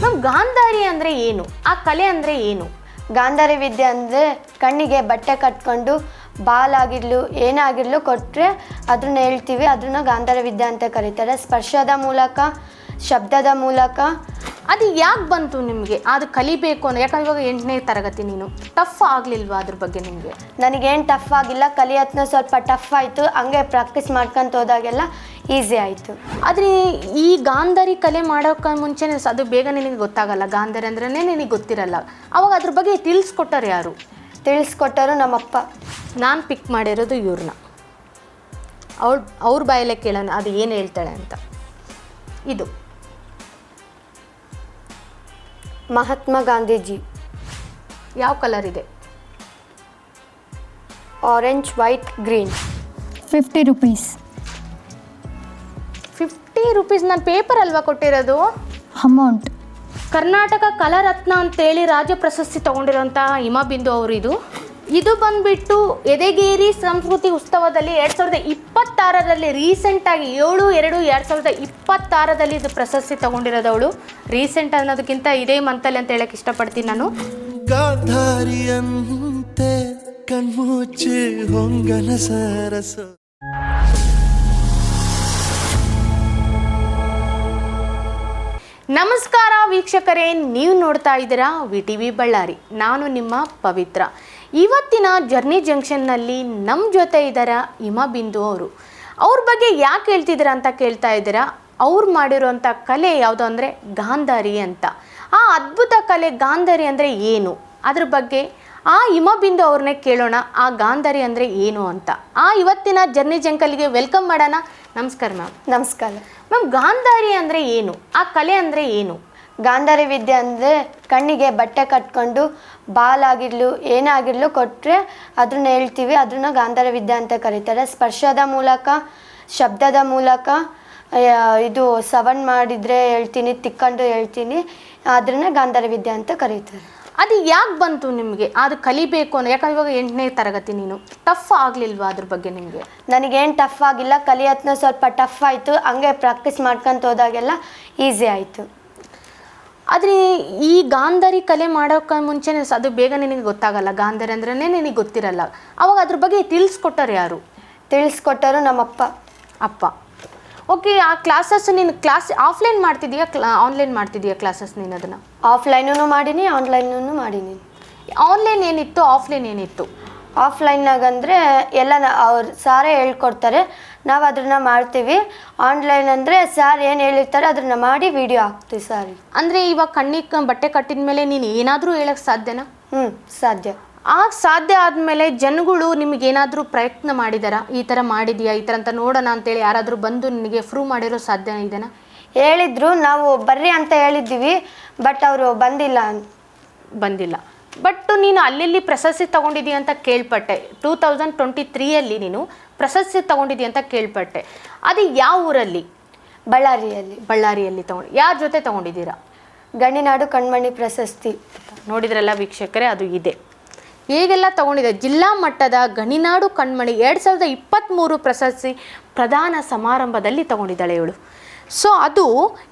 Ma'am Gandhari ಅಂದರೆ ಏನು? ಆ ಕಲೆ ಅಂದರೆ ಏನು? ಗಾಂಧಾರಿ ವಿದ್ಯೆ ಅಂದರೆ ಕಣ್ಣಿಗೆ ಬಟ್ಟೆ ಕಟ್ಕೊಂಡು ಬಾಲಾಗಿರ್ಲು ಏನೇ ಆಗಿರಲು ಕೊಟ್ಟರೆ ಅದನ್ನ ಹೇಳ್ತೀವಿ, ಅದನ್ನ ಗಾಂಧಾರಿ ವಿದ್ಯೆ ಅಂತ ಕರೀತಾರೆ. ಸ್ಪರ್ಶದ ಮೂಲಕ, ಶಬ್ದದ ಮೂಲಕ. ಅದು ಯಾಕೆ ಬಂತು ನಿಮಗೆ ಅದು ಕಲಿಬೇಕು ಅಂದರೆ? ಯಾಕಂದ್ರೆ ಇವಾಗ 8ನೇ ತರಗತಿ, ನೀನು ಟಫ್ ಆಗಲಿಲ್ವಾ ಅದ್ರ ಬಗ್ಗೆ ನಿಮಗೆ? ನನಗೇನು ಟಫ್ ಆಗಿಲ್ಲ, ಕಲಿಯೋತ್ನ ಸ್ವಲ್ಪ ಟಫ್ ಆಯಿತು. ಹಂಗೆ ಪ್ರಾಕ್ಟೀಸ್ ಮಾಡ್ಕೊಂತ ಹೋದಾಗೆಲ್ಲ ಈಸಿ ಆಯಿತು. ಆದರೆ ಈ ಗಾಂಧಾರಿ ಕಲೆ ಮಾಡೋಕ್ಕೆ ಮುಂಚೆ ಅದು ಬೇಗ ನಿನಗೆ ಗೊತ್ತಾಗಲ್ಲ. ಗಾಂಧಾರಿ ಅಂದ್ರೇ ನಿನಗೆ ಗೊತ್ತಿರಲ್ಲ. ಅವಾಗ ಅದ್ರ ಬಗ್ಗೆ ತಿಳಿಸ್ಕೊಟ್ಟರು ಯಾರು? ತಿಳಿಸ್ಕೊಟ್ಟರು ನಮ್ಮಪ್ಪ. ನಾನು ಪಿಕ್ ಮಾಡಿರೋದು ಇವ್ರನ್ನ. ಅವ್ರ ಬಾಯಲ್ಲೇ ಕೇಳೋಣ ಅದು ಏನು ಹೇಳ್ತಾಳೆ ಅಂತ. ಇದು ಮಹಾತ್ಮ ಗಾಂಧೀಜಿ. ಯಾವ ಕಲರ್ ಇದೆ? Orange, white, green. 50 rupees. 50 rupees? ನಾನು ಪೇಪರ್ ಅಲ್ವಾ ಕೊಟ್ಟಿರೋದು? ಅಮೌಂಟ್. ಕರ್ನಾಟಕ ಕಲಾರತ್ನ ಅಂತೇಳಿ ರಾಜ್ಯ ಪ್ರಶಸ್ತಿ ತೊಗೊಂಡಿರೋಂಥ ಹಿಮಬಿಂದು ಅವರು. ಇದು ಬಂದುಬಿಟ್ಟು ಎದೆಗೇರಿ ಸಂಸ್ಕೃತಿ ಉತ್ಸವದಲ್ಲಿ 2026ರಲ್ಲಿ ರೀಸೆಂಟಾಗಿ 7/2/2026 ಇದು ಪ್ರಶಸ್ತಿ ತೊಗೊಂಡಿರೋದವಳು. ರೀಸೆಂಟ್ ಅನ್ನೋದಕ್ಕಿಂತ ಇದೇ ಮಂತಲ್ಲಿ ಅಂತ ಹೇಳಕ್ಕೆ ಇಷ್ಟಪಡ್ತೀನಿ ನಾನು. ಗಾಂಧಾರಿಯಂತೆ ಕಣ್ಮುಚ್ಚಿ ಹೊಂಗನ ಸರಸ. ನಮಸ್ಕಾರ ವೀಕ್ಷಕರೇ, ನೀವು ನೋಡ್ತಾ ಇದ್ದೀರಾ VTV ಬಳ್ಳಾರಿ. ನಾನು ನಿಮ್ಮ ಪವಿತ್ರ. ಇವತ್ತಿನ ಜರ್ನಿ ಜಂಕ್ಷನ್ನಲ್ಲಿ ನಮ್ಮ ಜೊತೆ ಇದ್ದಾರೆ ಹಿಮಬಿಂದು ಅವರು. ಅವ್ರ ಬಗ್ಗೆ ಯಾಕೆ ಹೇಳ್ತಿದ್ದೀರಾ ಅಂತ ಕೇಳ್ತಾ ಇದ್ದೀರಾ. ಅವ್ರು ಮಾಡಿರೋಂಥ ಕಲೆ ಯಾವುದು ಅಂದರೆ ಗಾಂಧಾರಿ ಅಂತ. ಆ ಅದ್ಭುತ ಕಲೆ ಗಾಂಧಾರಿ ಅಂದರೆ ಏನು, ಅದ್ರ ಬಗ್ಗೆ ಆ ಹಿಮಬಿಂದು ಅವ್ರನ್ನೇ ಕೇಳೋಣ. ಆ ಗಾಂಧಾರಿ ಅಂದರೆ ಏನು ಅಂತ. ಇವತ್ತಿನ ಜರ್ನಿ ಜಂಕಲ್ಗೆ ವೆಲ್ಕಮ್ ಮಾಡೋಣ. ನಮಸ್ಕಾರ ಮ್ಯಾಮ್. ನಮಸ್ಕಾರ ಮ್ಯಾಮ್. ಗಾಂಧಾರಿ ಅಂದರೆ ಏನು? ಆ ಕಲೆ ಅಂದರೆ ಏನು? ಗಾಂಧಾರಿ ವಿದ್ಯೆ ಅಂದರೆ ಕಣ್ಣಿಗೆ ಬಟ್ಟೆ ಕಟ್ಕೊಂಡು ಬಾಲಾಗಿರ್ಲು ಏನೇ ಆಗಿರಲು ಕೊಟ್ಟರೆ ಅದನ್ನ ಹೇಳ್ತೀವಿ, ಅದನ್ನ ಗಾಂಧಾರಿ ವಿದ್ಯೆ ಅಂತ ಕರೀತಾರೆ. ಸ್ಪರ್ಶದ ಮೂಲಕ, ಶಬ್ದದ ಮೂಲಕ, ಇದು ಸವನ್ ಮಾಡಿದರೆ ಹೇಳ್ತೀನಿ, ತಿಕ್ಕೊಂಡು ಹೇಳ್ತೀನಿ, ಅದನ್ನ ಗಾಂಧಾರಿ ವಿದ್ಯೆ ಅಂತ ಕರೀತಾರೆ. ಅದು ಯಾಕೆ ಬಂತು ನಿಮಗೆ ಅದು ಕಲಿಬೇಕು ಅಂದರೆ? ಯಾಕಂದ್ರೆ ಇವಾಗ 8ನೇ ತರಗತಿ, ನೀನು ಟಫ್ ಆಗಲಿಲ್ವಾ ಅದ್ರ ಬಗ್ಗೆ ನಿಮಗೆ? ನನಗೇನು ಟಫ್ ಆಗಿಲ್ಲ, ಕಲಿಯೋತ್ನ ಸ್ವಲ್ಪ ಟಫ್ ಆಯಿತು. ಹಂಗೆ ಪ್ರಾಕ್ಟೀಸ್ ಮಾಡ್ಕೊಂತ ಹೋದಾಗೆಲ್ಲ ಈಸಿ ಆಯಿತು. ಆದರೆ ಈ ಗಾಂಧಾರಿ ಕಲೆ ಮಾಡೋಕ್ಕೆ ಮುಂಚೆ ಅದು ಬೇಗ ನಿನಗೆ ಗೊತ್ತಾಗಲ್ಲ. ಗಾಂಧಾರಿ ಅಂದ್ರೇ ನಿನಗೆ ಗೊತ್ತಿರಲ್ಲ. ಅವಾಗ ಅದ್ರ ಬಗ್ಗೆ ತಿಳಿಸ್ಕೊಟ್ಟರು ಯಾರು? ತಿಳಿಸ್ಕೊಟ್ಟರು ನಮ್ಮಪ್ಪ. ಅಪ್ಪ. ಓಕೆ. ಆ ಕ್ಲಾಸಸ್ ನೀನು ಆಫ್ಲೈನ್ ಮಾಡ್ತಿದ್ದೀಯಾ, ಆನ್ಲೈನ್ ಮಾಡ್ತಿದ್ದೀಯಾ ಕ್ಲಾಸಸ್? ನೀನು ಅದನ್ನು ಆಫ್ಲೈನೂ ಮಾಡೀನಿ, ಆನ್ಲೈನೂ ಮಾಡೀನಿ. ಆನ್ಲೈನ್ ಏನಿತ್ತು, ಆಫ್ಲೈನ್ ಏನಿತ್ತು? ಆಫ್ಲೈನಾಗಂದರೆ ಎಲ್ಲ ಅವ್ರು ಸಾರೇ ಹೇಳ್ಕೊಡ್ತಾರೆ, ನಾವು ಅದನ್ನು ಮಾಡ್ತೀವಿ. ಆನ್ಲೈನ್ ಅಂದರೆ ಸಾರ್ ಏನು ಹೇಳಿರ್ತಾರೆ ಅದನ್ನು ಮಾಡಿ ವಿಡಿಯೋ ಹಾಕ್ತೀವಿ ಸಾರಿ. ಅಂದರೆ ಇವಾಗ ಕಣ್ಣಿಗೆ ಬಟ್ಟೆ ಕಟ್ಟಿದ ಮೇಲೆ ನೀನು ಏನಾದರೂ ಹೇಳೋಕ್ಕೆ ಸಾಧ್ಯನಾ? ಸಾಧ್ಯ. ಸಾಧ್ಯ ಆದಮೇಲೆ ಜನಗಳು ನಿಮಗೇನಾದರೂ ಪ್ರಯತ್ನ ಮಾಡಿದಾರಾ? ಈ ಥರ ಮಾಡಿದೆಯಾ, ಈ ಥರ ಅಂತ ನೋಡೋಣ ಅಂತೇಳಿ ಯಾರಾದರೂ ಬಂದು ನಿನಗೆ ಪ್ರೂವ್ ಮಾಡಿರೋ ಸಾಧ್ಯ ಇದೆನಾ? ಹೇಳಿದ್ರು, ನಾವು ಬರ್ರಿ ಅಂತ ಹೇಳಿದ್ದೀವಿ, ಬಟ್ ಅವರು ಬಂದಿಲ್ಲ. ಬಟ್ ನೀನು ಅಲ್ಲಿ ಪ್ರಶಸ್ತಿ ತೊಗೊಂಡಿದ್ದೀಯ ಅಂತ ಕೇಳ್ಪಟ್ಟೆ. 2023ಯಲ್ಲಿ ನೀನು ಪ್ರಶಸ್ತಿ ತೊಗೊಂಡಿದ್ದೀಯ ಅಂತ ಕೇಳ್ಪಟ್ಟೆ. ಅದು ಯಾವ ಊರಲ್ಲಿ? ಬಳ್ಳಾರಿಯಲ್ಲಿ ತೊಗೊಂಡು. ಯಾರ ಜೊತೆ ತೊಗೊಂಡಿದ್ದೀರಾ? ಗಣಿನಾಡು ಕಣ್ಮಣಿ ಪ್ರಶಸ್ತಿ. ನೋಡಿದ್ರಲ್ಲ ವೀಕ್ಷಕರೇ, ಅದು ಇದೆ. ಹೇಗೆಲ್ಲ ತೊಗೊಂಡಿದೆ? ಜಿಲ್ಲಾ ಮಟ್ಟದ ಗಣಿನಾಡು ಕಣ್ಮಣಿ 2023 ಪ್ರಶಸ್ತಿ ಪ್ರಧಾನ ಸಮಾರಂಭದಲ್ಲಿ ತೊಗೊಂಡಿದ್ದಾಳೆ ಇವಳು. ಸೊ ಅದು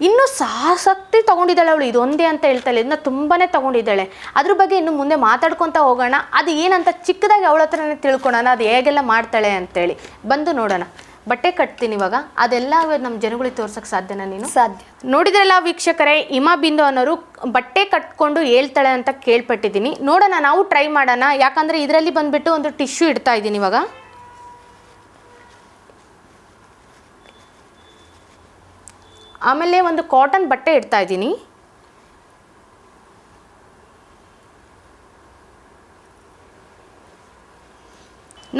ಇನ್ನೂ ಆಸಕ್ತಿ ತೊಗೊಂಡಿದ್ದಾಳೆ ಅವಳು. ಇದೊಂದೇ ಅಂತ ಹೇಳ್ತಾಳೆ, ಇದನ್ನ ತುಂಬಾ ತೊಗೊಂಡಿದ್ದಾಳೆ. ಅದ್ರ ಬಗ್ಗೆ ಇನ್ನು ಮುಂದೆ ಮಾತಾಡ್ಕೊತ ಹೋಗೋಣ. ಅದು ಏನಂತ ಚಿಕ್ಕದಾಗಿ ಅವಳ ಹತ್ರನೇ ತಿಳ್ಕೊಳೋಣ, ಅದು ಹೇಗೆಲ್ಲ ಮಾಡ್ತಾಳೆ ಅಂತೇಳಿ. ಬಂದು ನೋಡೋಣ. ಬಟ್ಟೆ ಕಟ್ತೀನಿ ಇವಾಗ, ಅದೆಲ್ಲ ನಮ್ಮ ಜನಗಳಿಗೆ ತೋರ್ಸೋಕ್ಕೆ ಸಾಧ್ಯನಾ ನೀನು? ಸಾಧ್ಯ. ನೋಡಿದ್ರಲ್ಲ ವೀಕ್ಷಕರೇ, ಹಿಮಬಿಂದು ಅನ್ನೋರು ಬಟ್ಟೆ ಕಟ್ಕೊಂಡು ಹೇಳ್ತಾಳೆ ಅಂತ ಕೇಳ್ಪಟ್ಟಿದ್ದೀನಿ. ನೋಡೋಣ, ನಾವು ಟ್ರೈ ಮಾಡೋಣ. ಯಾಕಂದರೆ ಇದರಲ್ಲಿ ಬಂದುಬಿಟ್ಟು ಒಂದು ಟಿಶ್ಯೂ ಇಡ್ತಾ ಇದ್ದೀನಿ ಇವಾಗ. ಆಮೇಲೆ ಒಂದು ಕಾಟನ್ ಬಟ್ಟೆ ಇಡ್ತಾ ಇದ್ದೀನಿ.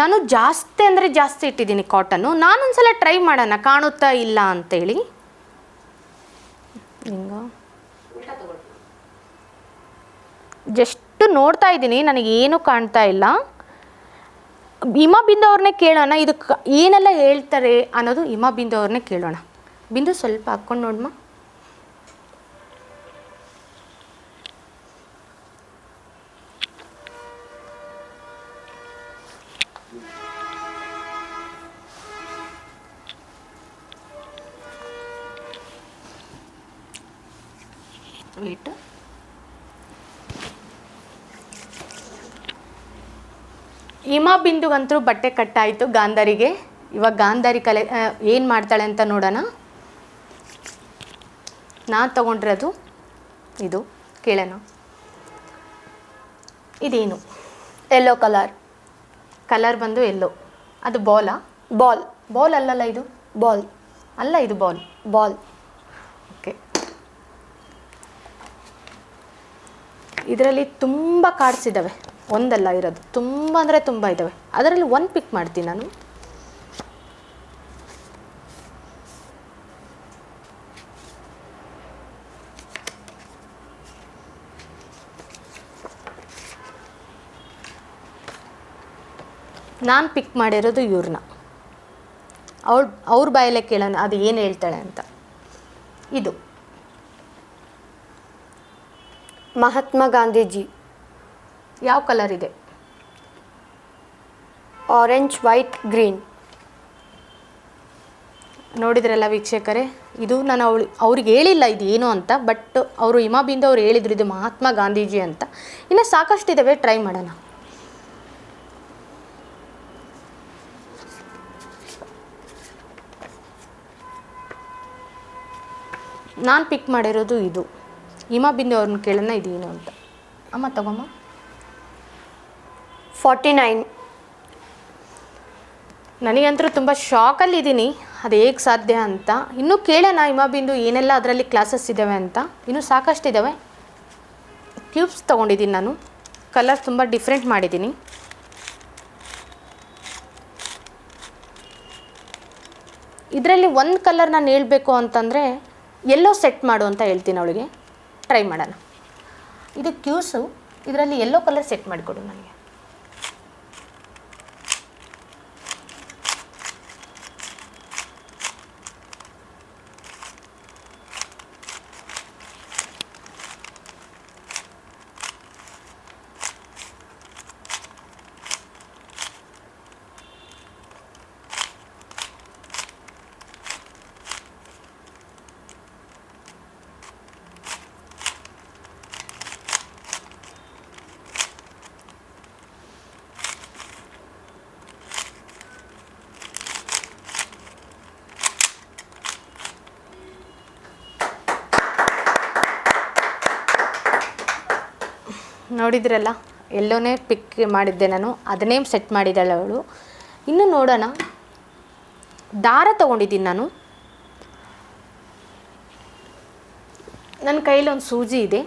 ನಾನು ಜಾಸ್ತಿ ಅಂದರೆ ಜಾಸ್ತಿ ಇಟ್ಟಿದ್ದೀನಿ ಕಾಟನ್ನು. ನಾನೊಂದ್ಸಲ ಟ್ರೈ ಮಾಡೋಣ, ಕಾಣುತ್ತಾ ಇಲ್ಲ ಅಂತೇಳಿ. ಹಿಂಗ ಜಸ್ಟ್ ನೋಡ್ತಾ ಇದ್ದೀನಿ, ನನಗೇನು ಕಾಣ್ತಾ ಇಲ್ಲ. ಹಿಮಬಿಂದು ಅವ್ರನ್ನೇ ಕೇಳೋಣ, ಇದು ಏನೆಲ್ಲ ಹೇಳ್ತಾರೆ ಅನ್ನೋದು ಹಿಮಬಿಂದು ಅವ್ರನ್ನೇ ಕೇಳೋಣ. ಬಿಂದು ಸ್ವಲ್ಪ ಹಾಕ್ಕೊಂಡು ನೋಡಮ್ಮ. ವೇಟ್. ಹಿಮಾ ಬಿಂದುಗಂತೂ ಬಟ್ಟೆ ಕಟ್ಟಾಯಿತು ಗಾಂಧಾರಿಗೆ. ಇವಾಗ ಗಾಂಧಾರಿ ಏನು ಮಾಡ್ತಾಳೆ ಅಂತ ನೋಡೋಣ. ನಾನು ತಗೊಂಡಿರೋದು ಇದು, ಕೇಳೋಣ. ಇದೇನು? ಯೆಲ್ಲೋ ಕಲರ್ ಬಂದು ಎಲ್ಲೋ. ಅದು ಬಾಲಾ? ಬಾಲ್ ಅಲ್ಲಲ್ಲ ಇದು. ಬಾಲ್ ಅಲ್ಲ, ಇದು ಬಾಲ್. ಓಕೆ. ಇದರಲ್ಲಿ ತುಂಬ ಕಾರ್ಡ್ಸ್ ಇದ್ದಾವೆ, ಒಂದಲ್ಲ ಇರೋದು, ತುಂಬ ಅಂದರೆ ತುಂಬ ಇದ್ದಾವೆ. ಅದರಲ್ಲಿ ಒಂದು ಪಿಕ್ ಮಾಡ್ತೀನಿ ನಾನು. ನಾನು ಪಿಕ್ ಮಾಡಿರೋದು ಇವ್ರನ್ನ. ಅವ್ರ ಬಾಯಲ್ಲೇ ಕೇಳೋಣ ಅದು ಏನು ಹೇಳ್ತಾಳೆ ಅಂತ. ಇದು ಮಹಾತ್ಮ ಗಾಂಧೀಜಿ. ಯಾವ ಕಲರ್ ಇದೆ? Orange, white, green. ನೋಡಿದ್ರಲ್ಲ ವೀಕ್ಷಕರೇ, ಇದು ನಾನು ಅವ್ರಿಗೆ ಹೇಳಿಲ್ಲ ಇದು ಏನು ಅಂತ, ಬಟ್ ಅವರು ಹಿಮಾ ಬಿಂದು ಅವ್ರು ಹೇಳಿದ್ರು ಇದು ಮಹಾತ್ಮ ಗಾಂಧೀಜಿ ಅಂತ. ಇನ್ನು ಸಾಕಷ್ಟಿದ್ದಾವೆ, ಟ್ರೈ ಮಾಡೋಣ. ನಾನು ಪಿಕ್ ಮಾಡಿರೋದು ಇದು. ಹಿಮಾ ಬಿಂದು ಅವ್ರನ್ನ ಕೇಳೋಣ ಇದೇನು ಅಂತ. ಅಮ್ಮ ತಗೊಮ್ಮ. 49. ನನಗಂತೂ ತುಂಬ ಶಾಕಲ್ಲಿದ್ದೀನಿ, ಅದು ಹೇಗೆ ಸಾಧ್ಯ ಅಂತ. ಇನ್ನೂ ಕೇಳೋಣ ಹಿಮಾ ಬಿಂದು ಏನೆಲ್ಲ ಅದರಲ್ಲಿ ಕ್ಲಾಸಸ್ ಇದ್ದಾವೆ ಅಂತ. ಇನ್ನೂ ಸಾಕಷ್ಟಿದ್ದಾವೆ. ಕ್ಯೂಬ್ಸ್ ತೊಗೊಂಡಿದ್ದೀನಿ ನಾನು, ಕಲರ್ ತುಂಬ ಡಿಫ್ರೆಂಟ್ ಮಾಡಿದ್ದೀನಿ. ಇದರಲ್ಲಿ ಒಂದು ಕಲರ್ ನಾನು ಹೇಳಬೇಕು ಅಂತಂದರೆ ಎಲ್ಲೋ ಸೆಟ್ ಮಾಡು ಅಂತ ಹೇಳ್ತೀನಿ ಅವಳಿಗೆ. ಟ್ರೈ ಮಾಡೋಣ. ಇದು ಕ್ಯೂಸು, ಇದರಲ್ಲಿ ಎಲ್ಲೋ ಕಲರ್ ಸೆಟ್ ಮಾಡಿಕೊಡು ನನಗೆ. ನೋಡಿದ್ರಲ್ಲ, ಎಲ್ಲೋನೇ ಪಿಕ್ ಮಾಡಿದ್ದೆ ನಾನು, ಅದನ್ನೇ ಸೆಟ್ ಮಾಡಿದ್ದಾಳೆ ಅವಳು. ಇನ್ನು ನೋಡೋಣ. ದಾರ ತೊಗೊಂಡಿದ್ದೀನಿ ನಾನು. ನನ್ನ ಕೈಯಲ್ಲಿ ಒಂದು ಸೂಜಿ ಇದೆ,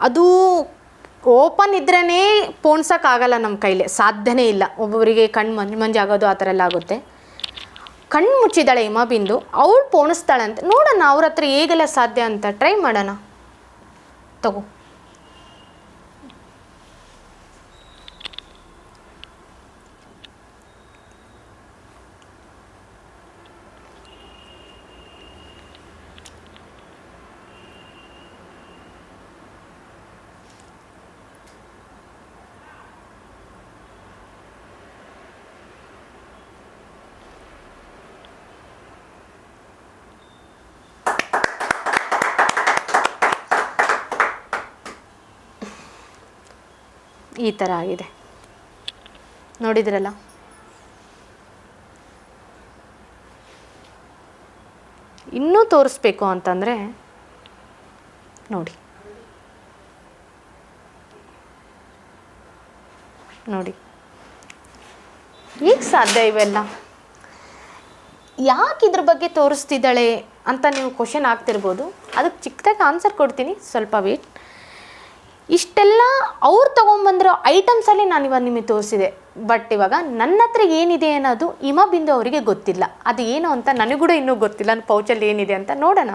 ಅದು ಓಪನ್ ಇದ್ರೇ ಪೋಣ್ಸೋಕ್ಕಾಗಲ್ಲ ನಮ್ಮ ಕೈಲಿ, ಸಾಧ್ಯನೇ ಇಲ್ಲ. ಒಬ್ಬೊಬ್ಬರಿಗೆ ಕಣ್ಣು ಮಂಜಾಗೋದು ಆ ಥರ ಎಲ್ಲ ಆಗುತ್ತೆ. ಕಣ್ಣು ಮುಚ್ಚಿದ್ದಾಳೆ ಹಿಮಾ ಬಿಂದು, ಅವಳು ಪೋಣಿಸ್ತಾಳಂತೆ. ನೋಡೋಣ ಅವ್ರ ಹತ್ರ ಹೇಗೆಲ್ಲ ಸಾಧ್ಯ ಅಂತ ಟ್ರೈ ಮಾಡೋಣ. ತಗೋ. ಈ ಥರ ಆಗಿದೆ, ನೋಡಿದ್ರಲ್ಲ. ಇನ್ನೂ ತೋರಿಸ್ಬೇಕು ಅಂತಂದರೆ ನೋಡಿ ಈಗ ಸಾಧ್ಯ ಇವೆಲ್ಲ. ಯಾಕೆ ಇದ್ರ ಬಗ್ಗೆ ತೋರಿಸ್ತಿದ್ದಾಳೆ ಅಂತ ನೀವು ಕ್ವಶನ್ ಆಗ್ತಿರ್ಬೋದು. ಅದಕ್ಕೆ ಚಿಕ್ಕದಾಗಿ ಆನ್ಸರ್ ಕೊಡ್ತೀನಿ, ಸ್ವಲ್ಪ ವೇಟ್. ಇಷ್ಟೆಲ್ಲ ಅವ್ರು ತೊಗೊಂಬಂದಿರೋ ಐಟಮ್ಸಲ್ಲಿ ನಾನು ಇವಾಗ ನಿಮಗೆ ತೋರಿಸಿದೆ. ಬಟ್ ಇವಾಗ ನನ್ನ ಹತ್ರ ಏನಿದೆ ಅನ್ನೋದು ಹಿಮಾ ಬಿಂದು ಅವರಿಗೆ ಗೊತ್ತಿಲ್ಲ. ಅದು ಏನು ಅಂತ ನನಗೂ ಕೂಡ ಇನ್ನೂ ಗೊತ್ತಿಲ್ಲ, ನನ್ನ ಪೌಚಲ್ಲಿ ಏನಿದೆ ಅಂತ. ನೋಡೋಣ.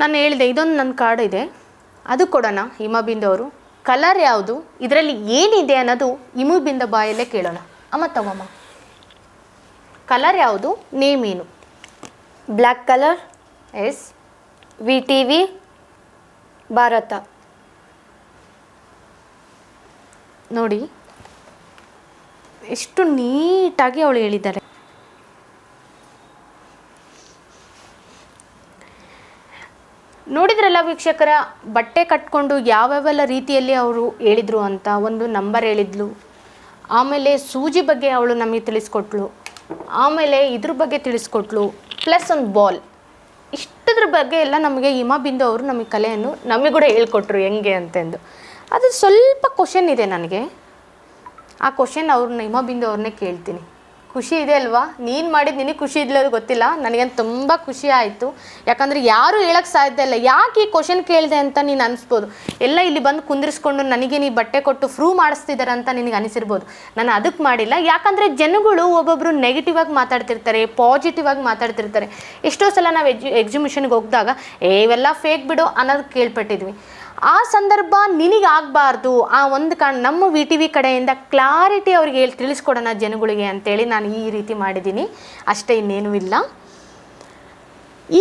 ನಾನು ಹೇಳಿದೆ ಇದೊಂದು ನನ್ನ ಕಾರ್ಡ್ ಇದೆ, ಅದು ಕೊಡೋಣ ಹಿಮಾ ಬಿಂದು ಅವರು. ಕಲರ್ ಯಾವುದು, ಇದರಲ್ಲಿ ಏನಿದೆ ಅನ್ನೋದು ಹಿಮಾ ಬಿಂದು ಬಾಯಲ್ಲೇ ಕೇಳೋಣ. ಅಮ್ಮ ತಗೊಮ್ಮ. ಕಲರ್ ಯಾವುದು, ನೇಮ್ ಏನು? Black colour. Yes. VTV Bharat. ನೋಡಿ ಎಷ್ಟು ನೀಟಾಗಿ ಅವಳು ಹೇಳಿದ್ದಾರೆ. ನೋಡಿದ್ರಲ್ಲ ವೀಕ್ಷಕರ, ಬಟ್ಟೆ ಕಟ್ಕೊಂಡು ಯಾವ್ಯಾವೆಲ್ಲ ರೀತಿಯಲ್ಲಿ ಅವರು ಹೇಳಿದರು ಅಂತ. ಒಂದು ನಂಬರ್ ಹೇಳಿದ್ಲು, ಆಮೇಲೆ ಸೂಜಿ ಬಗ್ಗೆ ಅವಳು ನಮಗೆ ತಿಳಿಸ್ಕೊಟ್ಲು, ಆಮೇಲೆ ಇದ್ರ ಬಗ್ಗೆ ತಿಳಿಸ್ಕೊಟ್ಲು, ಪ್ಲಸ್ ಒಂದು ಬಾಲ್. ಇಷ್ಟದ್ರ ಬಗ್ಗೆ ಎಲ್ಲ ನಮಗೆ ಹಿಮಬಿಂದು ಅವರು ನಮಗೆ ಕಲೆಯನ್ನು ನಮಗೆ ಕೂಡ ಹೇಳ್ಕೊಟ್ರು ಹೆಂಗೆ ಅಂತಂದು. ಅದು ಸ್ವಲ್ಪ ಕ್ವಶನ್ ಇದೆ ನನಗೆ. ಆ ಕ್ವಶನ್ ಅವ್ರನ್ನ ಹಿಮಬಿಂದು ಅವ್ರನ್ನೇ ಕೇಳ್ತೀನಿ. ಖುಷಿ ಇದೆ ಅಲ್ವಾ? ನೀನು ಮಾಡಿದ್ದು ನಿನಗೆ ಖುಷಿ ಇದ್ಲದು ಗೊತ್ತಿಲ್ಲ, ನನಗೇನು ತುಂಬ ಖುಷಿ ಆಯಿತು. ಯಾಕಂದರೆ ಯಾರೂ ಹೇಳೋಕ್ಕೆ ಸಾಧ್ಯ ಇಲ್ಲ. ಯಾಕೆ ಈ ಕ್ವಶನ್ ಕೇಳಿದೆ ಅಂತ ನೀನು ಅನಿಸ್ಬೋದು. ಎಲ್ಲ ಇಲ್ಲಿ ಬಂದು ಕುಂದಿರಿಸ್ಕೊಂಡು ನನಗೆ ನೀ ಬಟ್ಟೆ ಕೊಟ್ಟು ಫ್ರೂವ್ ಮಾಡಿಸ್ತಿದ್ದಾರೆ ಅಂತ ನಿನಗೆ ಅನಿಸಿರ್ಬೋದು. ನಾನು ಅದಕ್ಕೆ ಮಾಡಿಲ್ಲ. ಯಾಕಂದರೆ ಜನಗಳು ಒಬ್ಬೊಬ್ಬರು ನೆಗೆಟಿವ್ ಆಗಿ ಮಾತಾಡ್ತಿರ್ತಾರೆ, ಪಾಸಿಟಿವ್ ಆಗಿ ಮಾತಾಡ್ತಿರ್ತಾರೆ. ಎಷ್ಟೋ ಸಲ ನಾವು ಎಕ್ಸಿಬಿಷನ್ಗೆ ಹೋಗಿದಾಗ ಇವೆಲ್ಲ ಫೇಕ್ ಬಿಡು ಅನ್ನೋದು ಕೇಳ್ಪಟ್ಟಿದ್ವಿ. ಆ ಸಂದರ್ಭ ನಿನಗೆ ಆಗಬಾರ್ದು. ಆ ಒಂದು ನಮ್ಮ VTV ಕಡೆಯಿಂದ ಕ್ಲಾರಿಟಿ ಅವ್ರಿಗೆ ತಿಳಿಸ್ಕೊಡೋಣ ಜನಗಳಿಗೆ ಅಂತೇಳಿ ನಾನು ಈ ರೀತಿ ಮಾಡಿದ್ದೀನಿ ಅಷ್ಟೇ, ಇನ್ನೇನೂ ಇಲ್ಲ.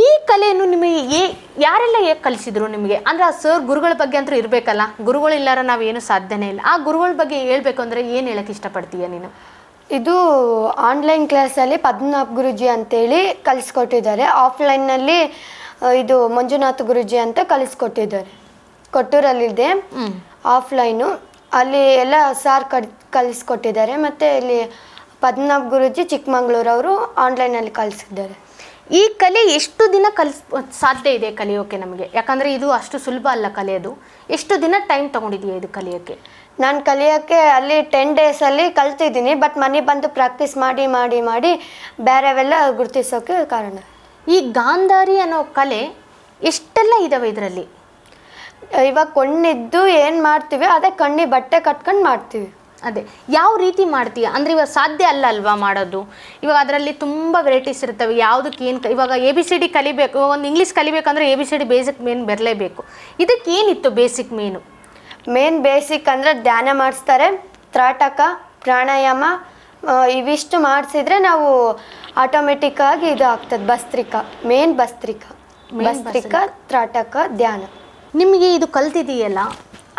ಈ ಕಲೆಯನ್ನು ನಿಮಗೆ ಯಾರೆಲ್ಲ ಹೇಗೆ ಕಲಿಸಿದ್ರು ನಿಮಗೆ? ಅಂದರೆ ಆ ಸರ್ ಗುರುಗಳ ಬಗ್ಗೆ ಅಂತೂ ಇರಬೇಕಲ್ಲ, ಗುರುಗಳಿಲ್ಲಾರ ನಾವೇನು ಸಾಧ್ಯನೇ ಇಲ್ಲ. ಆ ಗುರುಗಳ ಬಗ್ಗೆ ಹೇಳ್ಬೇಕು ಅಂದರೆ ಏನು ಹೇಳೋಕ್ಕೆ ಇಷ್ಟಪಡ್ತೀಯ ನೀನು? ಇದು ಆನ್ಲೈನ್ ಕ್ಲಾಸಲ್ಲಿ ಪದ್ಮನಾಭ್ ಗುರೂಜಿ ಅಂತೇಳಿ ಕಲಿಸ್ಕೊಟ್ಟಿದ್ದಾರೆ. ಆಫ್ಲೈನ್ನಲ್ಲಿ ಇದು ಮಂಜುನಾಥ್ ಗುರೂಜಿ ಅಂತ ಕಲಿಸ್ಕೊಟ್ಟಿದ್ದಾರೆ. ಕೊಟ್ಟೂರಲ್ಲಿದೆ ಆಫ್ಲೈನು, ಅಲ್ಲಿ ಎಲ್ಲ ಸಾರ್ ಕಲಿಸ್ಕೊಟ್ಟಿದ್ದಾರೆ. ಮತ್ತು ಇಲ್ಲಿ ಪದ್ಮನಾಭ್ ಗುರೂಜಿ ಚಿಕ್ಕಮಂಗ್ಳೂರವರು ಆನ್ಲೈನಲ್ಲಿ ಕಲಿಸಿದ್ದಾರೆ. ಈ ಕಲೆ ಎಷ್ಟು ದಿನ ಸಾಧ್ಯ ಇದೆ ಕಲಿಯೋಕ್ಕೆ ನಮಗೆ? ಯಾಕಂದರೆ ಇದು ಅಷ್ಟು ಸುಲಭ ಅಲ್ಲ ಕಲಿಯೋದು. ಎಷ್ಟು ದಿನ ಟೈಮ್ ತೊಗೊಂಡಿದೆಯಾ ಇದು ಕಲಿಯೋಕ್ಕೆ? ನಾನು ಕಲಿಯೋಕ್ಕೆ ಅಲ್ಲಿ 10 ಡೇಸಲ್ಲಿ ಕಲ್ತಿದ್ದೀನಿ. ಬಟ್ ಮನೆಗೆ ಬಂದು ಪ್ರಾಕ್ಟೀಸ್ ಮಾಡಿ ಮಾಡಿ ಮಾಡಿ ಬೇರೆವೆಲ್ಲ ಗುರುತಿಸೋಕ್ಕೆ ಕಾರಣ. ಈ ಗಾಂಧಾರಿ ಅನ್ನೋ ಕಲೆ ಎಷ್ಟೆಲ್ಲ ಇದ್ದಾವೆ ಇದರಲ್ಲಿ? ಇವಾಗ ಕಣ್ಣಿದ್ದು ಏನು ಮಾಡ್ತೀವಿ ಅದೇ ಕಣ್ಣಿ ಬಟ್ಟೆ ಕಟ್ಕೊಂಡು ಮಾಡ್ತೀವಿ. ಅದೇ ಯಾವ ರೀತಿ ಮಾಡ್ತೀಯ ಅಂದರೆ ಇವಾಗ ಸಾಧ್ಯ ಅಲ್ಲ ಅಲ್ವಾ ಮಾಡೋದು? ಇವಾಗ ಅದರಲ್ಲಿ ತುಂಬ ವೆರೈಟೀಸ್ ಇರ್ತವೆ. ಯಾವುದಕ್ಕೆ ಏನು ಇವಾಗ ABCD ಕಲಿಬೇಕು, ಒಂದು ಇಂಗ್ಲೀಷ್ ಕಲಿಬೇಕಂದ್ರೆ ABCD ಬೇಸಿಕ್ ಮೇನ್ ಬರಲೇಬೇಕು. ಇದಕ್ಕೆ ಏನಿತ್ತು ಬೇಸಿಕ್ ಮೇನ್ ಬೇಸಿಕ್ ಅಂದರೆ ಧ್ಯಾನ ಮಾಡಿಸ್ತಾರೆ, ತ್ರಾಟಕ, ಪ್ರಾಣಾಯಾಮ, ಇವಿಷ್ಟು ಮಾಡಿಸಿದ್ರೆ ನಾವು ಆಟೋಮೆಟಿಕ್ಕಾಗಿ ಇದು ಆಗ್ತದೆ. ಭಸ್ತ್ರಿಕ, ತ್ರಾಟಕ, ಧ್ಯಾನ. ನಿಮಗೆ ಇದು ಕಲ್ತಿದೆಯಲ್ಲ,